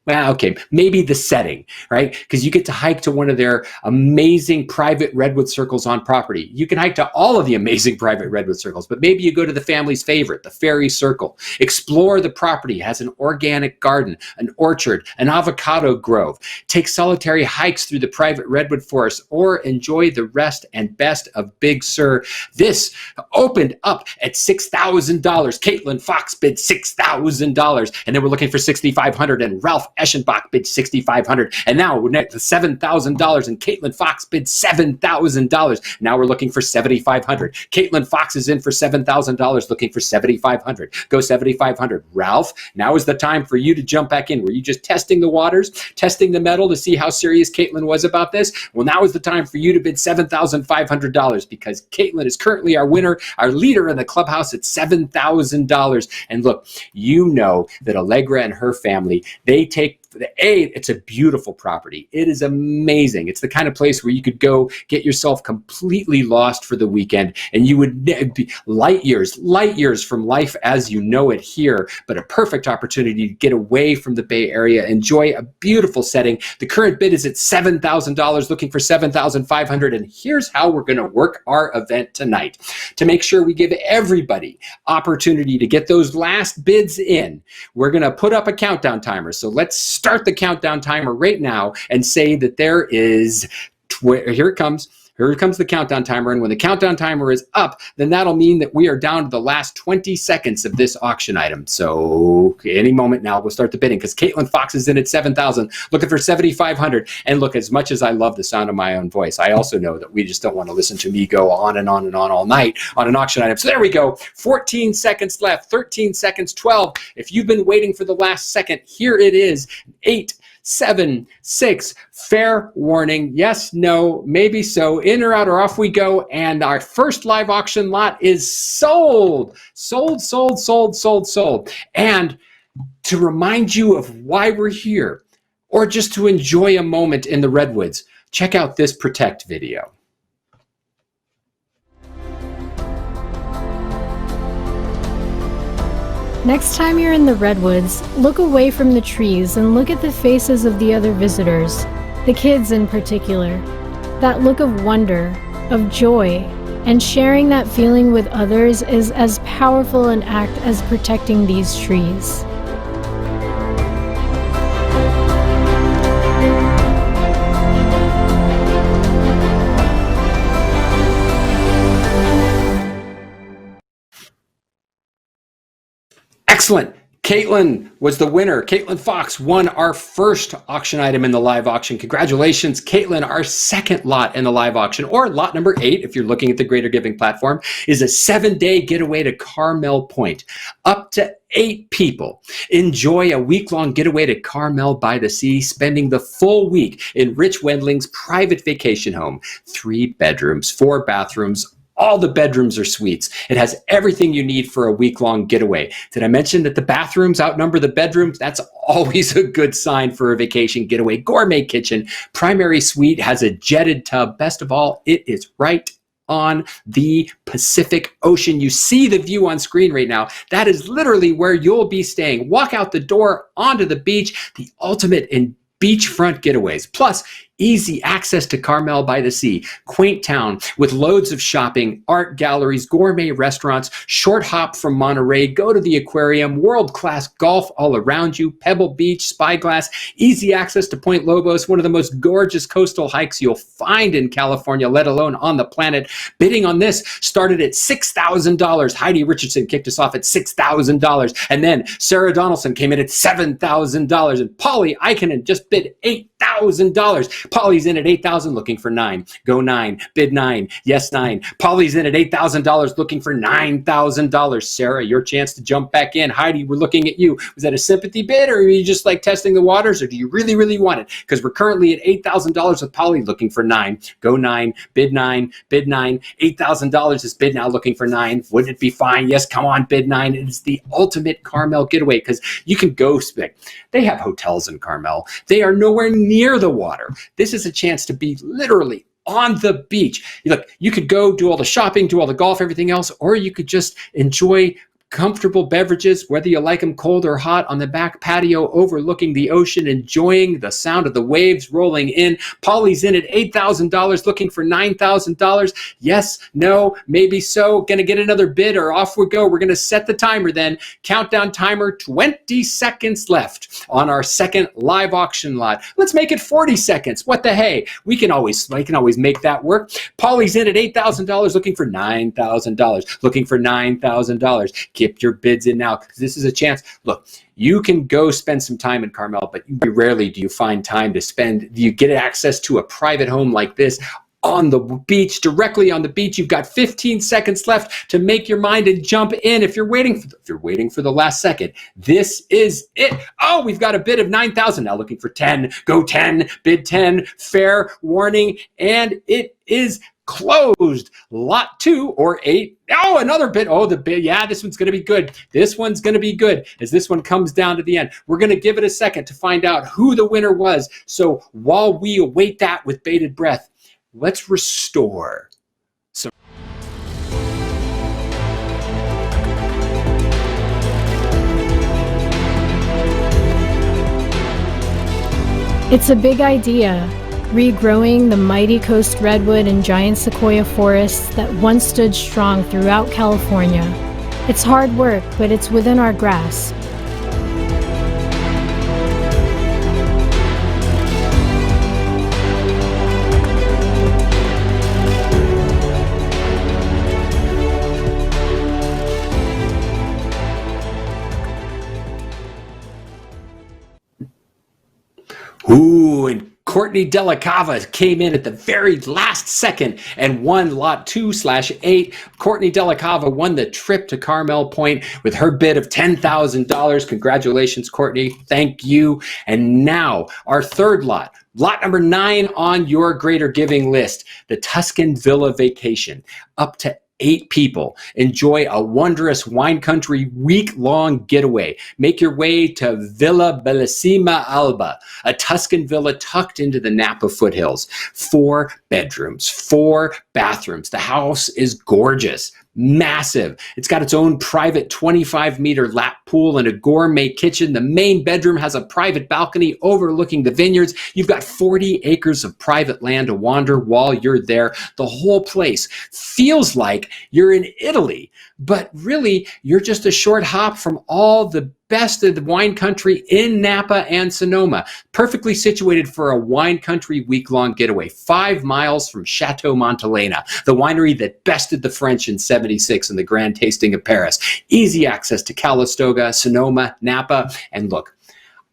Well, okay, maybe the setting, right? Because you get to hike to one of their amazing private redwood circles on property. You can hike to all of the amazing private redwood circles, but maybe you go to the family's favorite, the Fairy Circle. Explore the property. It has an organic garden, an orchard, an avocado grove. Take solitary hikes through the private redwood forest, or enjoy the rest and best of Big Sur. This opened up at $6,000. Caitlin Fox bid $6,000, and then we're looking for $6,500, and Ralph Eschenbach bid $6,500, and now we're at $7,000, and Caitlin Fox bid $7,000. Now we're looking for $7,500. Caitlin Fox is in for $7,000, looking for $7,500. Go $7,500. Ralph, now is the time for you to jump back in. Were you just testing the waters, testing the metal to see how serious Caitlin was about this? Well, now is the time for you to bid $7,500, because Caitlin is currently our winner, our leader in the clubhouse at $7,000. And look, you know that Allegra and her family, they take it's a beautiful property. It is amazing. It's the kind of place where you could go get yourself completely lost for the weekend, and you would be light years from life as you know it here, but a perfect opportunity to get away from the Bay Area, enjoy a beautiful setting. The current bid is at $7,000, looking for $7,500, and here's how we're going to work our event tonight. To make sure we give everybody opportunity to get those last bids in, we're going to put up a countdown timer. So let's start the countdown timer right now and say that there is, here it comes the countdown timer. And when the countdown timer is up, then that'll mean that we are down to the last 20 seconds of this auction item. So any moment now, we'll start the bidding, because Caitlin Fox is in at $7,000, looking for $7,500. And look, as much as I love the sound of my own voice, I also know that we just don't want to listen to me go on and on and on all night on an auction item. So there we go. 14 seconds left, 13 seconds, 12. If you've been waiting for the last second, here it is. 8, 7, 6, fair warning, yes, no, maybe so, in or out or off we go, and our first live auction lot is sold. And to remind you of why we're here, or just to enjoy a moment in the Redwoods, check out this Protect video. Next time you're in the Redwoods, look away from the trees and look at the faces of the other visitors, the kids in particular. That look of wonder, of joy, And sharing that feeling with others is as powerful an act as protecting these trees. Excellent. Caitlin was the winner. Caitlin Fox won our first auction item in the live auction. Congratulations, Caitlin. Our second lot in the live auction, or lot number 8, if you're looking at the Greater Giving platform, is a 7-day getaway to Carmel Point. Up to 8 people enjoy a week-long getaway to Carmel by the Sea, spending the full week in Rich Wendling's private vacation home. 3 bedrooms, 4 bathrooms. All the bedrooms are suites. It has everything you need for a week-long getaway. Did I mention that the bathrooms outnumber the bedrooms? That's always a good sign for a vacation getaway. Gourmet kitchen, primary suite, has a jetted tub. Best of all, it is right on the Pacific Ocean. You see the view on screen right now. That is literally where you'll be staying. Walk out the door onto the beach, the ultimate in beachfront getaways. Plus, easy access to Carmel by the Sea, quaint town with loads of shopping, art galleries, gourmet restaurants, short hop from Honorary, go to the aquarium, world-class golf all around you, Pebble Beach, Spyglass, easy access to Point Lobos, one of the most gorgeous coastal hikes you'll find in California, let alone on the planet. Bidding on this started at $6,000. Heidi Richardson kicked us off at $6,000. And then Sarah Donaldson came in at $7,000. And Polly Ikonen just bid $8,000. Polly's in at $8,000 looking for 9. Go 9. Bid 9. Yes, 9. Polly's in at $8,000 looking for $9,000. Sarah, your chance to jump back in. Heidi, we're looking at you. Was that a sympathy bid, or are you just like testing the waters, or do you really, really want it? Because we're currently at $8,000 with Polly looking for 9. Go 9. Bid 9. Bid 9. $8,000 is bid now looking for 9. Wouldn't it be fine? Yes, come on, bid 9. It is the ultimate Carmel getaway because you can go spec. They have hotels in Carmel. They are nowhere near the water. This is a chance to be literally on the beach. Look, you could go do all the shopping, do all the golf, everything else, or you could just enjoy comfortable beverages, whether you like them cold or hot, on the back patio overlooking the ocean, enjoying the sound of the waves rolling in. Polly's in at $8,000 looking for $9,000. Yes, no, maybe so. Gonna get another bid or off we go. We're gonna set the timer then. Countdown timer, 20 seconds left on our second live auction lot. Let's make it 40 seconds. What the hey? We can always make that work. Polly's in at $8,000 looking for $9,000. Looking for $9,000. Get your bids in now because this is a chance. Look, you can go spend some time in Carmel, but rarely do you find time to spend. You get access to a private home like this on the beach, directly on the beach. You've got 15 seconds left to make your mind and jump in. If you're waiting for the last second, this is it. Oh, we've got a bid of 9,000 now looking for 10. Go 10, bid 10, fair warning, and it is closed. Lot 2 or 8. Oh, another bid. Oh, the bid. Yeah, this one's going to be good. This one's going to be good as this one comes down to the end. We're going to give it a second to find out who the winner was. So while we await that with bated breath, let's restore some. It's a big idea, regrowing the mighty coast redwood and giant sequoia forests that once stood strong throughout California. It's hard work, but it's within our grasp. Ooh, and Courtney Della Cava came in at the very last second and won lot 2/8. Courtney Della Cava won the trip to Carmel Point with her bid of $10,000. Congratulations, Courtney. Thank you. And now our third lot. Lot number 9 on your Greater Giving list, the Tuscan Villa Vacation. Up to 8 people. Enjoy a wondrous wine country week-long getaway. Make your way to Villa Bellissima Alba, a Tuscan villa tucked into the Napa foothills. 4 bedrooms, 4 bathrooms. The house is gorgeous, massive. It's got its own private 25-meter lap pool and a gourmet kitchen. The main bedroom has a private balcony overlooking the vineyards. You've got 40 acres of private land to wander while you're there. The whole place feels like you're in Italy, but really you're just a short hop from all the best of the wine country in Napa and Sonoma. Perfectly situated for a wine country week-long getaway, 5 miles from Chateau Montelena, the winery that bested the French in '76 in the Grand Tasting of Paris. Easy access to Calistoga, Sonoma, Napa, and look,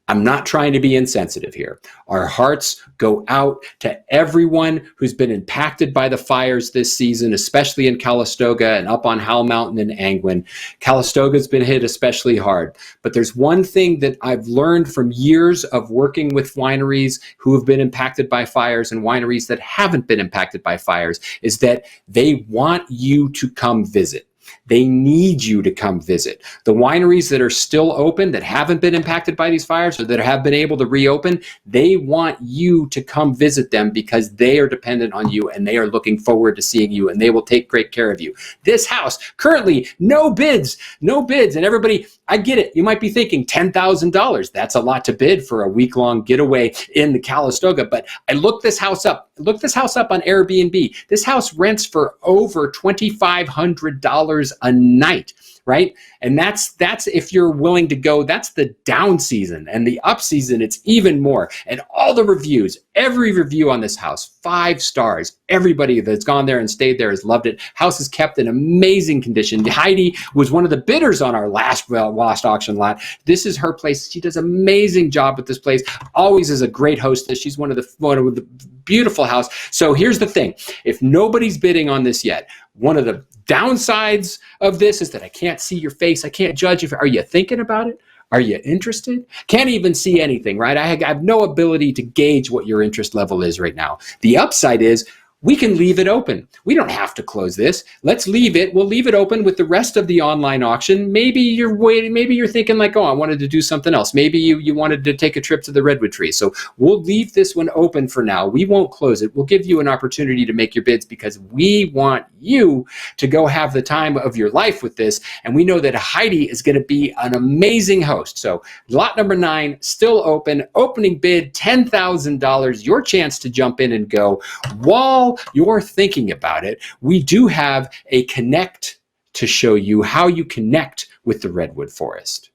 I'm not trying to be insensitive here. Our hearts go out to everyone who's been impacted by the fires this season, especially in Calistoga and up on Howell Mountain and Angwin. Calistoga's been hit especially hard. But there's one thing that I've learned from years of working with wineries who have been impacted by fires and wineries that haven't been impacted by fires, is that they want you to come visit. They need you to come visit. The wineries that are still open, that haven't been impacted by these fires or that have been able to reopen, they want you to come visit them because they are dependent on you and they are looking forward to seeing you and they will take great care of you. This house, currently, no bids. And everybody, I get it. You might be thinking $10,000. That's a lot to bid for a week-long getaway in the Calistoga. But I looked this house up. Look this house up on Airbnb. This house rents for over $2,500 a night, right? And that's if you're willing to go, that's the down season. And the up season, it's even more. And all the reviews, every review on this house, 5 stars. Everybody that's gone there and stayed there has loved it. House is kept in amazing condition. Heidi was one of the bidders on our last auction lot. This is her place. She does an amazing job with this place. Always is a great hostess. She's one of the beautiful house. So here's the thing. If nobody's bidding on this yet, one of the downsides of this is that I can't see your face. I can't judge are you thinking about it? Are you interested? Can't even see anything, right? I have no ability to gauge what your interest level is right now. The upside is we can leave it open. We don't have to close this. Let's leave it. We'll leave it open with the rest of the online auction. Maybe you're waiting. Maybe you're thinking like, oh, I wanted to do something else. Maybe you wanted to take a trip to the Redwood tree. So we'll leave this one open for now. We won't close it. We'll give you an opportunity to make your bids because we want you to go have the time of your life with this. And we know that Heidi is going to be an amazing host. So lot number 9, still open. Opening bid, $10,000. Your chance to jump in and go. While you're thinking about it, we do have a connect to show you how you connect with the redwood forest.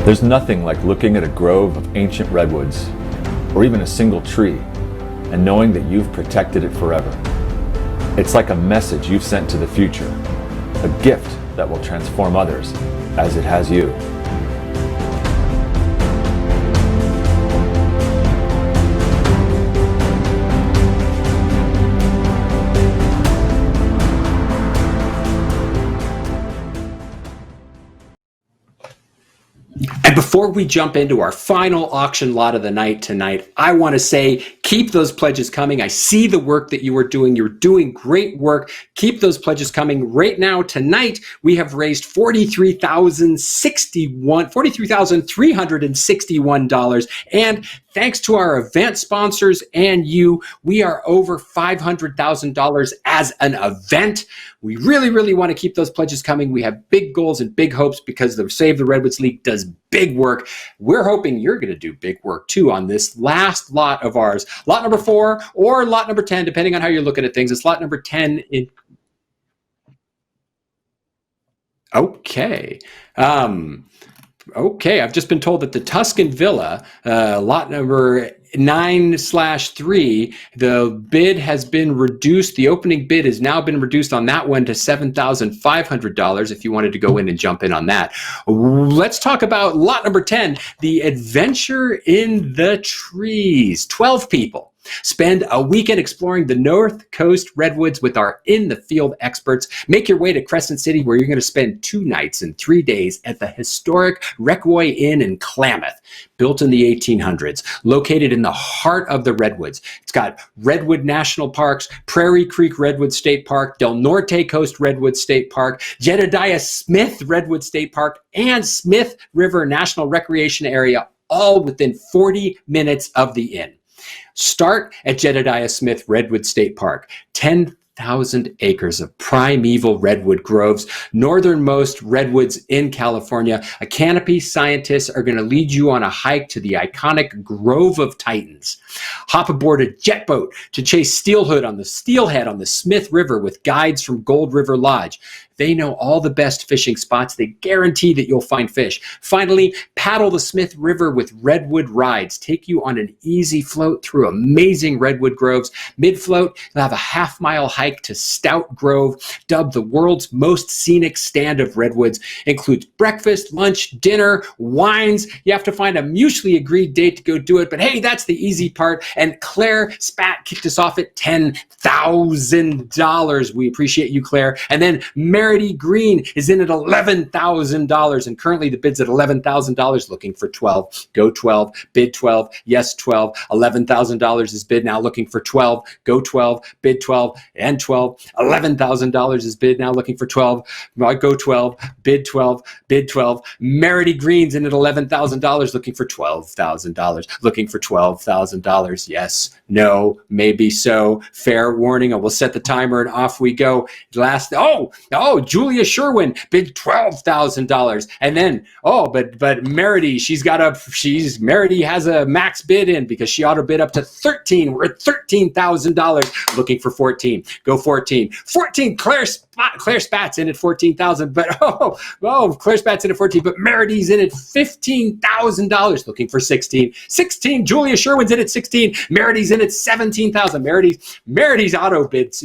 There's nothing like looking at a grove of ancient redwoods, or even a single tree, and knowing that you've protected it forever. It's like a message you've sent to the future, a gift that will transform others as it has you. And before we jump into our final auction lot of the night tonight, I want to say, keep those pledges coming. I see the work that you are doing. You're doing great work. Keep those pledges coming. Right now, tonight, we have raised $43,361. And thanks to our event sponsors and you, we are over $500,000 as an event. We really, really want to keep those pledges coming. We have big goals and big hopes because the Save the Redwoods League does big work. We're hoping you're going to do big work too on this last lot of ours. Lot number 4 or lot number 10, depending on how you're looking at things. It's lot number 10 in... Okay. Okay, I've just been told that the Tuscan Villa, lot number 9/3, the bid has been reduced. The opening bid has now been reduced on that one to $7,500 if you wanted to go in and jump in on that. Let's talk about lot number 10, the Adventure in the Trees. 12 people. Spend a weekend exploring the North Coast Redwoods with our in-the-field experts. Make your way to Crescent City, where you're going to spend 2 nights and 3 days at the historic Redwoods Inn in Klamath, built in the 1800s, located in the heart of the Redwoods. It's got Redwood National Parks, Prairie Creek Redwood State Park, Del Norte Coast Redwood State Park, Jedediah Smith Redwood State Park, and Smith River National Recreation Area, all within 40 minutes of the inn. Start at Jedediah Smith Redwood State Park, 10,000 acres of primeval redwood groves, northernmost redwoods in California. A canopy scientists are going to lead you on a hike to the iconic Grove of Titans. Hop aboard a jet boat to chase steelhead on the Smith River with guides from Gold River Lodge. They know all the best fishing spots. They guarantee that you'll find fish. Finally, paddle the Smith River with Redwood Rides. Take you on an easy float through amazing redwood groves. Mid-float, you'll have a half-mile hike to Stout Grove, dubbed the world's most scenic stand of redwoods. Includes breakfast, lunch, dinner, wines. You have to find a mutually agreed date to go do it. But hey, that's the easy part. And Claire Spat kicked us off at $10,000. We appreciate you, Claire. And then Merritt Green is in at $11,000, and currently the bid's at $11,000, looking for 12. Go 12, bid 12, yes 12. $11,000 is bid now, looking for 12. Go 12, bid 12, and 12. $11,000 is bid now, looking for 12. Go 12, bid 12, bid 12. Merritt Green's in at $11,000, looking for $12,000, looking for $12,000. Yes, no, maybe so. Fair warning. I will set the timer and off we go. Julia Sherwin bid $12,000, and then but Merritt, Merritt has a max bid in because she ought to bid up to 13. We're at $13,000, looking for 14. Go 14. 14. Claire Spat's in at 14,000, but Claire Spat's in at 14, but Merritt's in at $15,000, looking for 16. 16. Julia Sherwin's in at 16. Merritt's in at 17,000. Merritt's auto bid.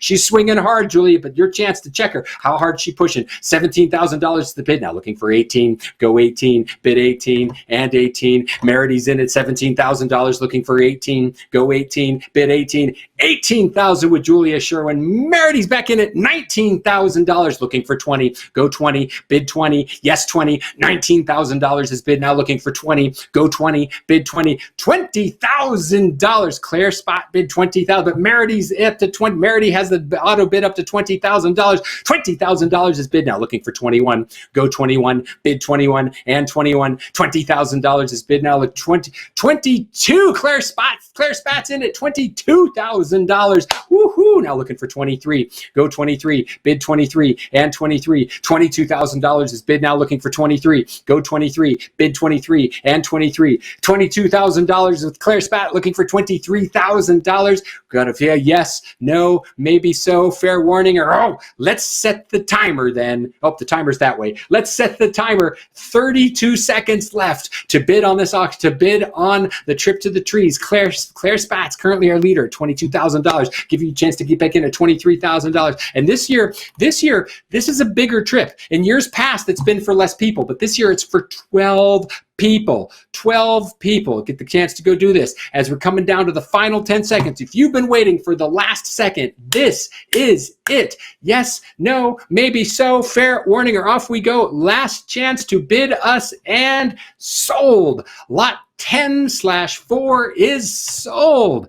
She's swinging hard, Julia, but your chance to check her. How hard is she pushing? $17,000 is the bid now, looking for 18. Go 18, bid 18, and 18. Merritt's in at $17,000, looking for 18. Go 18, bid 18. 18,000 with Julia Sherwin. Merritt's back in at $19,000, looking for 20. Go 20, bid 20, yes 20. $19,000 is bid now, looking for 20. Go 20, bid 20. $20,000. Claire Spot bid 20,000, but Merritt's up to 20. Merritt has the auto bid up to $20,000. $20,000 is bid now, looking for 21. Go 21, bid 21, and 21. $20,000 is bid now, look 22. Claire Spat's in at $22,000. Woohoo! Now looking for 23. Go 23, bid 23, and 23. $22,000 is bid now, looking for 23. Go 23, bid 23, and 23. $22,000 with Claire Spat, looking for $23,000. Got to feel yes, no, maybe so. Fair warning, or let's set the timer then. The timer's that way. Let's set the timer. 32 seconds left to bid on this auction, to bid on the trip to the trees. Claire Spat's currently our leader, $22,000. Give you a chance to get back in at $23,000. And this year, this is a bigger trip. In years past, it's been for less people, but this year it's for 12 people. 12 people get the chance to go do this. As we're coming down to the final 10 seconds, if you've been waiting for the last second, this is it. Yes, no, maybe so. Fair warning, or off we go. Last chance to bid us, and sold. Lot 10/4 is sold.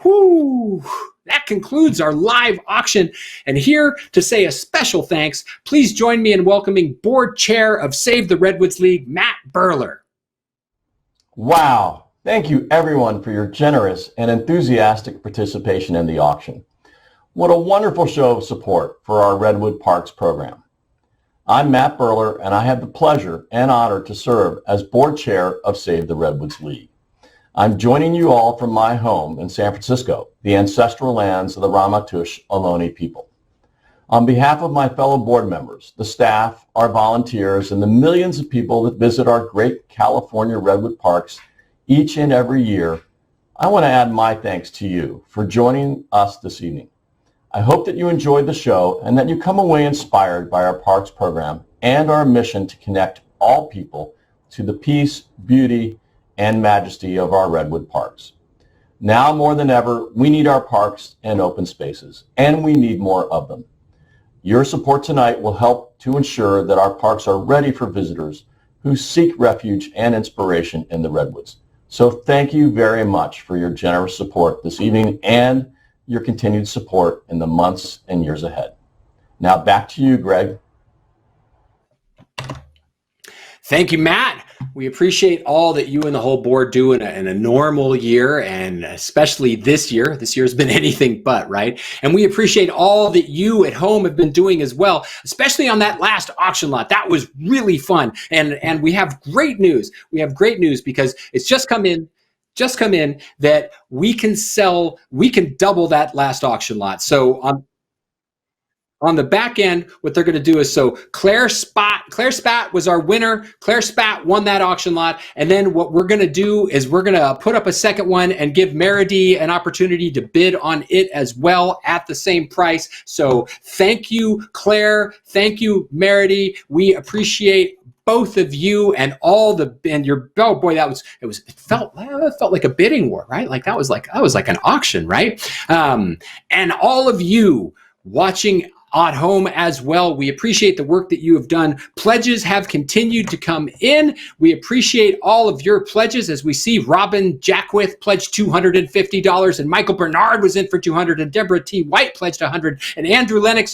Whoo! That concludes our live auction. And here to say a special thanks, please join me in welcoming Board Chair of Save the Redwoods League, Matt Burler. Wow. Thank you everyone for your generous and enthusiastic participation in the auction. What a wonderful show of support for our Redwood Parks program. I'm Matt Burler, and I have the pleasure and honor to serve as Board Chair of Save the Redwoods League. I'm joining you all from my home in San Francisco, the ancestral lands of the Ramaytush Ohlone people. On behalf of my fellow board members, the staff, our volunteers, and the millions of people that visit our great California Redwood Parks each and every year, I want to add my thanks to you for joining us this evening. I hope that you enjoyed the show and that you come away inspired by our parks program and our mission to connect all people to the peace, beauty, and majesty of our Redwood Parks. Now more than ever, we need our parks and open spaces, and we need more of them. Your support tonight will help to ensure that our parks are ready for visitors who seek refuge and inspiration in the Redwoods. So thank you very much for your generous support this evening and your continued support in the months and years ahead. Now back to you, Greg. Thank you, Matt. We appreciate all that you and the whole board do in a normal year, and especially this year. This year's been anything but, right? And we appreciate all that you at home have been doing as well, especially on that last auction lot. That was really fun. And we have great news. We have great news because it's just come in that we can double that last auction lot. So on the back end, what they're going to do is, so Claire Spat was our winner. Claire Spat won that auction lot. And then what we're going to do is we're going to put up a second one and give Meredy an opportunity to bid on it as well at the same price. So thank you, Claire. Thank you, Meredy. We appreciate both of you and your, oh boy, it felt like a bidding war, right? Like that was like an auction, right? And all of you watching at home as well, we appreciate the work that you have done. Pledges have continued to come in. We appreciate all of your pledges, as we see Robin Jackwith pledged $250, and Michael Bernard was in for $200, and Deborah T. White pledged $100, and Andrew Lennox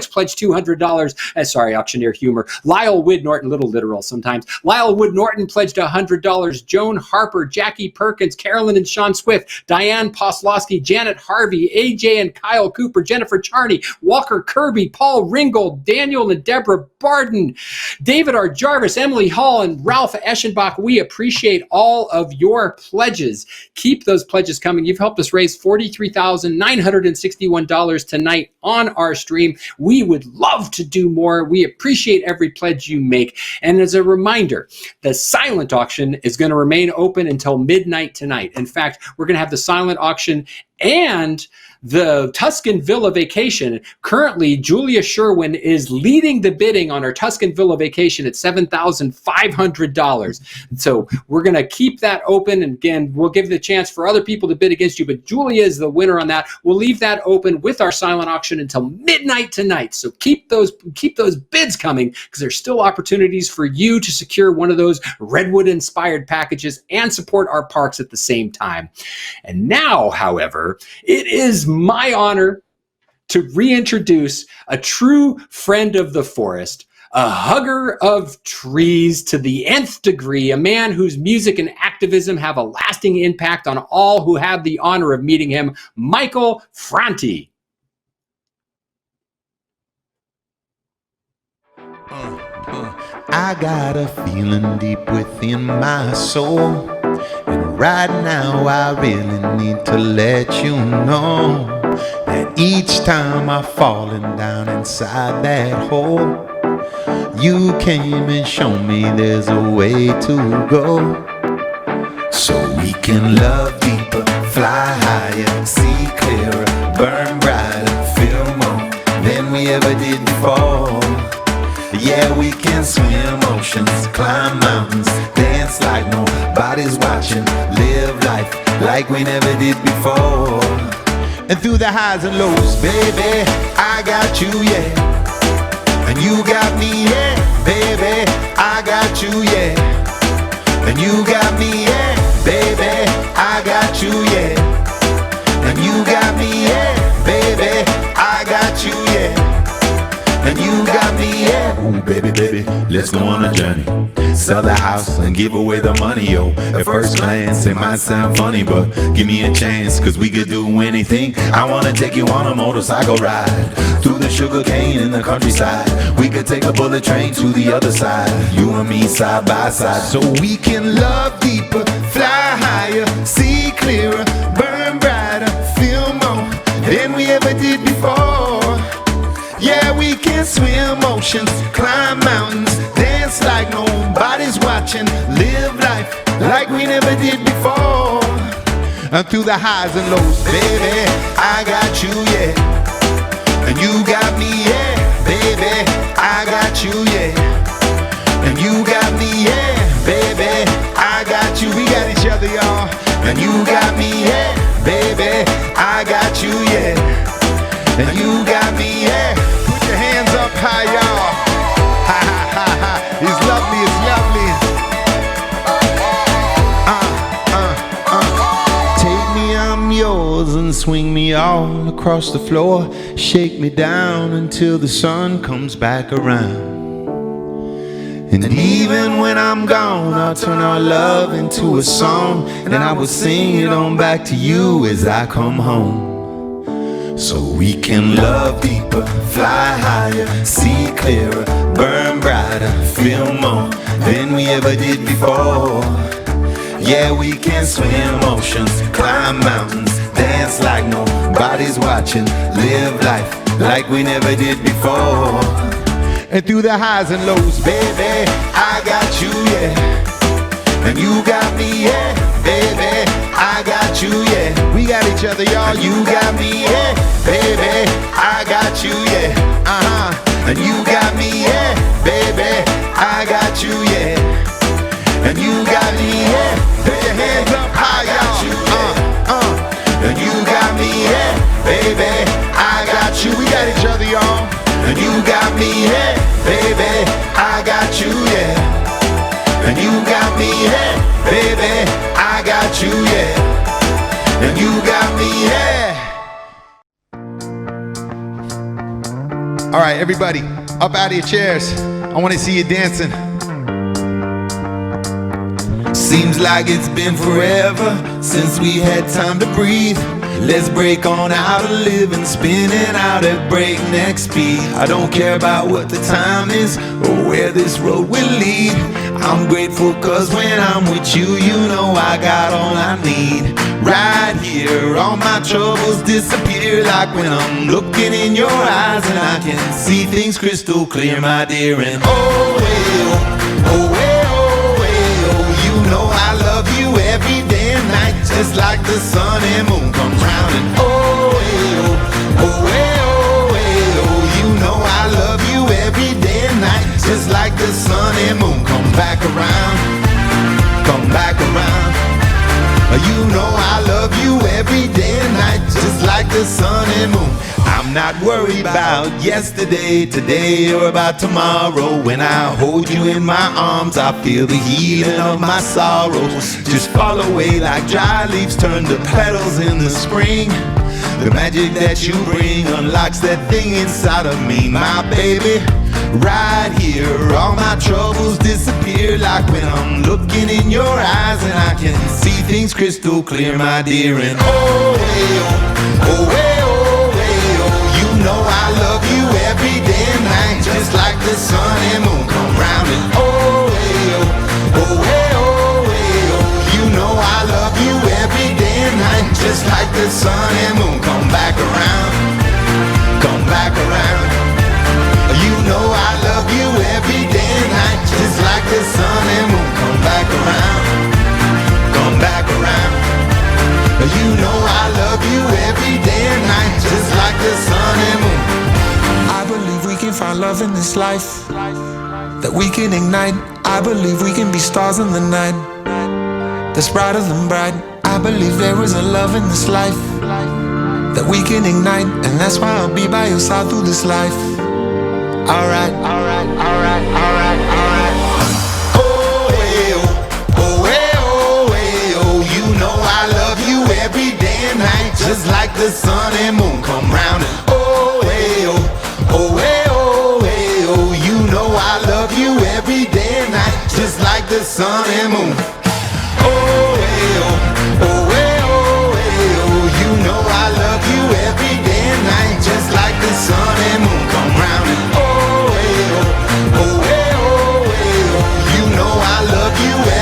pledged $200. Sorry, auctioneer humor. Lyle Wood Norton, little literal sometimes. Lyle Wood Norton pledged $100. Joan Harper, Jackie Perkins, Carolyn and Sean Swift, Diane Poslowski, Janet Harvey, AJ and Kyle Cooper, Jennifer Charney, Walker Kirby, Paul Ringgold, Daniel and Deborah Barden, David R. Jarvis, Emily Hall, and Ralph Eschenbach. We appreciate all of your pledges. Keep those pledges coming. You've helped us raise $43,961 tonight on our stream. We would love to do more. We appreciate every pledge you make. And as a reminder, the silent auction is going to remain open until midnight tonight. In fact, we're going to have the silent auction and the Tuscan Villa Vacation. Currently, Julia Sherwin is leading the bidding on our Tuscan Villa Vacation at $7,500. So we're going to keep that open. And again, we'll give the chance for other people to bid against you, but Julia is the winner on that. We'll leave that open with our silent auction until midnight tonight. So keep those bids coming, because there's still opportunities for you to secure one of those Redwood-inspired packages and support our parks at the same time. And now, however, it is my honor to reintroduce a true friend of the forest, a hugger of trees to the nth degree, a man whose music and activism have a lasting impact on all who have the honor of meeting him, Michael Franti. I got a feeling deep within my soul, and right now I really need to let you know that each time I've fallen down inside that hole, you came and showed me there's a way to go. So we can love deeper, fly higher, see clearer, burn brighter, feel more than we ever did before. Yeah, we can swim oceans, climb mountains, dance like nobody's watching, live life like we never did before. And through the highs and lows, baby, I got you, yeah. And you got me, yeah, baby, I got you, yeah. And you got me, yeah, baby, I got you, yeah. And you got me, yeah, baby, I got you, yeah. And you got me, yeah. Ooh, baby, baby, let's go on a journey. Sell the house and give away the money, yo. At first glance, it might sound funny, but give me a chance, cause we could do anything. I wanna take you on a motorcycle ride through the sugar cane in the countryside. We could take a bullet train to the other side, you and me side by side. So we can love deeper, fly higher, see clearer, burn brighter, feel more than we ever did before. Yeah, we can swim oceans, climb mountains, dance like nobody's watching, live life like we never did before. And through the highs and lows, baby, I got you, yeah. And you got me, yeah, baby, I got you, yeah. And you got me, yeah, baby, I got you. We got each other, y'all. And you got me, yeah, baby, I got you, yeah. And you got me, yeah. Put your hands up high, y'all. Ha ha ha ha. It's lovely, it's lovely. Take me, I'm yours, and swing me all across the floor. Shake me down until the sun comes back around. And even when I'm gone, I'll turn our love into a song, and I will sing it on back to you as I come home. So we can love deeper, fly higher, see clearer, burn brighter, feel more than we ever did before. Yeah, we can swim oceans, climb mountains, dance like nobody's watching, live life like we never did before. And through the highs and lows, baby, I got you, yeah. And you got me, yeah, baby, I got you, yeah. We got each other, y'all, you got me, yeah, baby, I got you, yeah. And you got me, yeah, baby, I got you, yeah. And you got me, yeah. Put your hands up high, y'all. And you got me, yeah, baby, I got you. We got each other, y'all. And you got me, yeah, baby, I got you, yeah. And you got me, yeah, baby, I got you, yeah. And you got me, yeah. All right, everybody, up out of your chairs. I want to see you dancing. Seems like it's been forever since we had time to breathe. Let's break on out of living, spinning out at breakneck speed. I don't care about what the time is or where this road will lead. I'm grateful cause when I'm with you, you know I got all I need. Right here, all my troubles disappear, like when I'm looking in your eyes and I can see things crystal clear, my dear. And oh, well, oh, well, oh, well, you know I love you every day and night, just like the sun and moon come round. And oh, well, oh, well, oh, well, you know I love you every day and night, just like the sun and moon come back around, come back around. You know I love you every day and night, just like the sun and moon. I'm not worried about yesterday, today, or about tomorrow. When I hold you in my arms, I feel the healing of my sorrows just fall away like dry leaves turn to petals in the spring. The magic that you bring unlocks that thing inside of me, my baby. Right here, all my troubles disappear, like when I'm looking in your eyes and I can see things crystal clear, my dear. And oh, well, oh, well, oh, well, you know I love you every day and night, just like the sun and moon come round. And oh, well, oh, well, oh, well, you know I love you every day and night, just like the sun and moon come back around, come back around. You know I love you every day and night, just like the sun and moon come back around, come back around. You know I love you every day and night, just like the sun and moon. I believe we can find love in this life, that we can ignite. I believe we can be stars in the night, that's brighter than bright. I believe there is a love in this life that we can ignite, and that's why I'll be by your side through this life. Alright, alright, alright, alright, alright. Oh, well, oh, well, oh, well, you know I love you every day and night, just like the sun and moon come round. And oh, well, oh, well, oh, well, you know I love you every day and night, just like the sun and moon. Oh, well, oh, well, oh, well, you know I love you every day and night, just like the sun and moon come round. And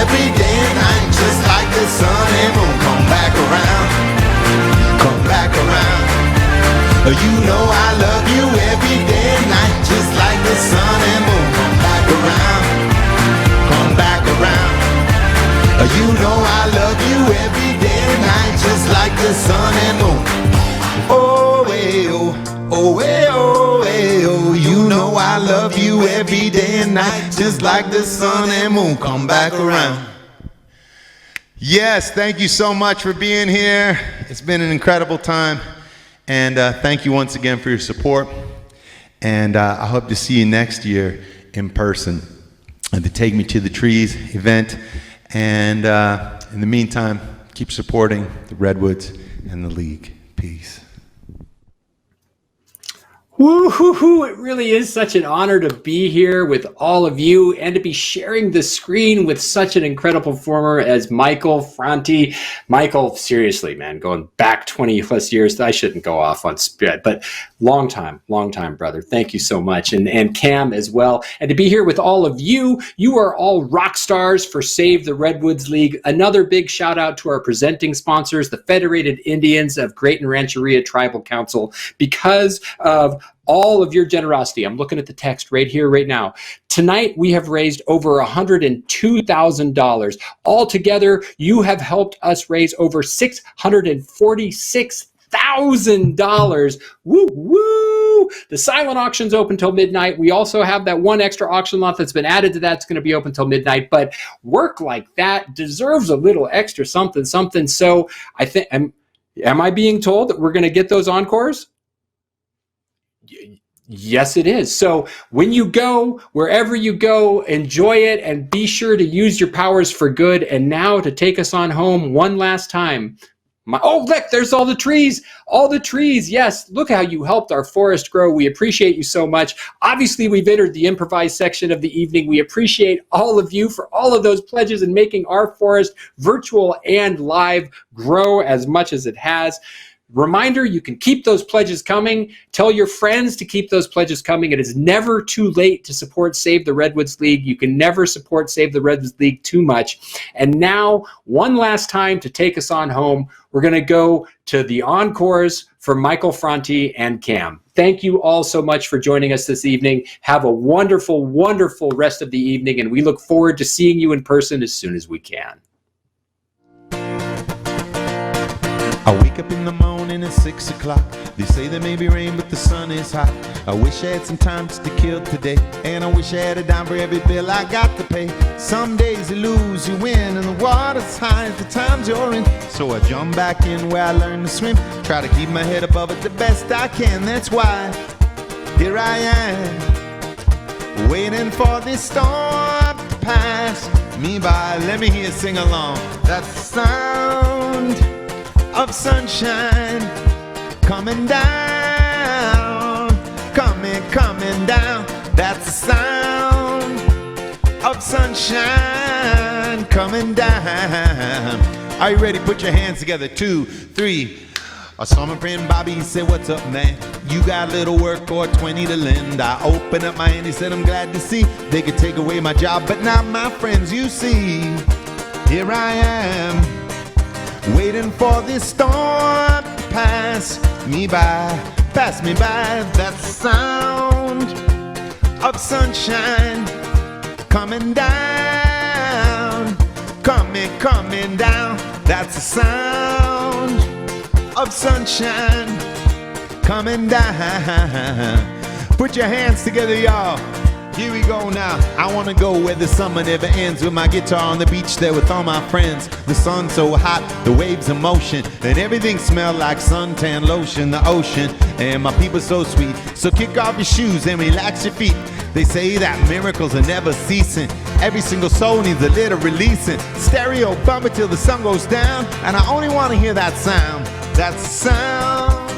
every day and night, just like the sun and moon come back around, come back around. You know I love you every day and night, just like the sun and moon come back around, come back around. You know I love you every day and night, just like the sun and moon. Oh, well, oh, well, oh, well, you know I love you every day and night, just like the sun and moon come back around. Yes, thank you so much for being here. It's been an incredible time, and thank you once again for your support, and I hope to see you next year in person at the Take Me to the Trees event, and in the meantime, keep supporting the Redwoods and the League. Peace. Woo-hoo-hoo. It really is such an honor to be here with all of you and to be sharing the screen with such an incredible performer as Michael Franti. Michael, seriously, man, going back 20 plus years, I shouldn't go off on spirit, but long time, brother. Thank you so much. And Cam as well. And to be here with all of you, you are all rock stars for Save the Redwoods League. Another big shout out to our presenting sponsors, the Federated Indians of Great and Rancheria Tribal Council. Because of all of your generosity, I'm looking at the text right here, right now. Tonight, we have raised over $102,000. Altogether, you have helped us raise over $646,000. Woo, woo! The silent auction's open till midnight. We also have that one extra auction lot that's been added to that. It's going to be open till midnight. But work like that deserves a little extra something. So I think, am I being told that we're going to get those encores? Yes, it is. So when you go, wherever you go, enjoy it and be sure to use your powers for good. And now to take us on home one last time. Oh, look, there's all the trees. All the trees. Yes, look how you helped our forest grow. We appreciate you so much. Obviously, we've entered the improvised section of the evening. We appreciate all of you for all of those pledges and making our forest virtual and live grow as much as it has. Reminder, you can keep those pledges coming. Tell your friends to keep those pledges coming. It is never too late to support Save the Redwoods League. You can never support Save the Redwoods League too much. And now, one last time to take us on home, we're going to go to the encores for Michael Franti and Cam. Thank you all so much for joining us this evening. Have a wonderful, wonderful rest of the evening, and we look forward to seeing you in person as soon as we can. I wake up in the morning at 6 o'clock. They say there may be rain, but the sun is hot. I wish I had some time just to kill today, and I wish I had a dime for every bill I got to pay. Some days you lose, you win, and the water's high the times you're in. So I jump back in where I learned to swim, try to keep my head above it the best I can. That's why here I am, waiting for this storm to pass me by. Let me hear you sing along. That's the sound of sunshine coming down, coming down. That's the sound of sunshine coming down. Are you ready? Put your hands together. 2, 3. I saw my friend Bobby, he said, what's up, man? You got a little work or 20 to lend? I opened up my hand, he said, I'm glad to see they could take away my job, but not my friends, you see. Here I am, waiting for this storm to pass me by. That's the sound of sunshine coming down, coming down. That's the sound of sunshine coming down. Put your hands together, y'all. Here we go now. I wanna go where the summer never ends, with my guitar on the beach there with all my friends. The sun's so hot, the waves in motion, and everything smells like suntan lotion. The ocean and my people so sweet. So kick off your shoes and relax your feet. They say that miracles are never ceasing. Every single soul needs a little releasing. Stereo bump it till the sun goes down, and I only wanna hear that sound. That's the sound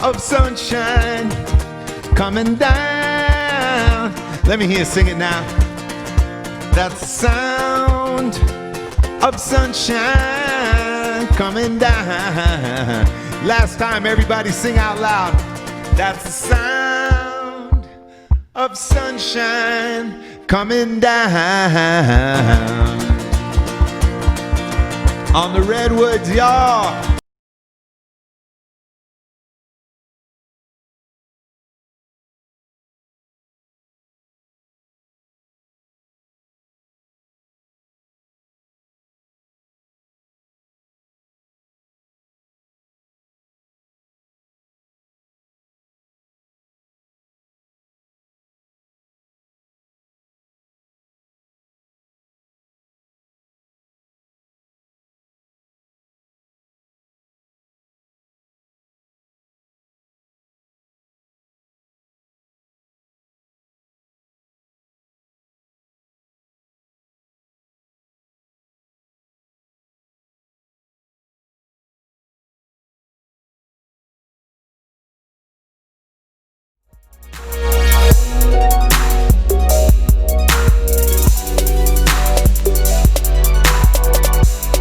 of sunshine coming down. Let me hear you sing it now. That's the sound of sunshine coming down. Last time, everybody sing out loud. That's the sound of sunshine coming down. On the Redwoods, y'all.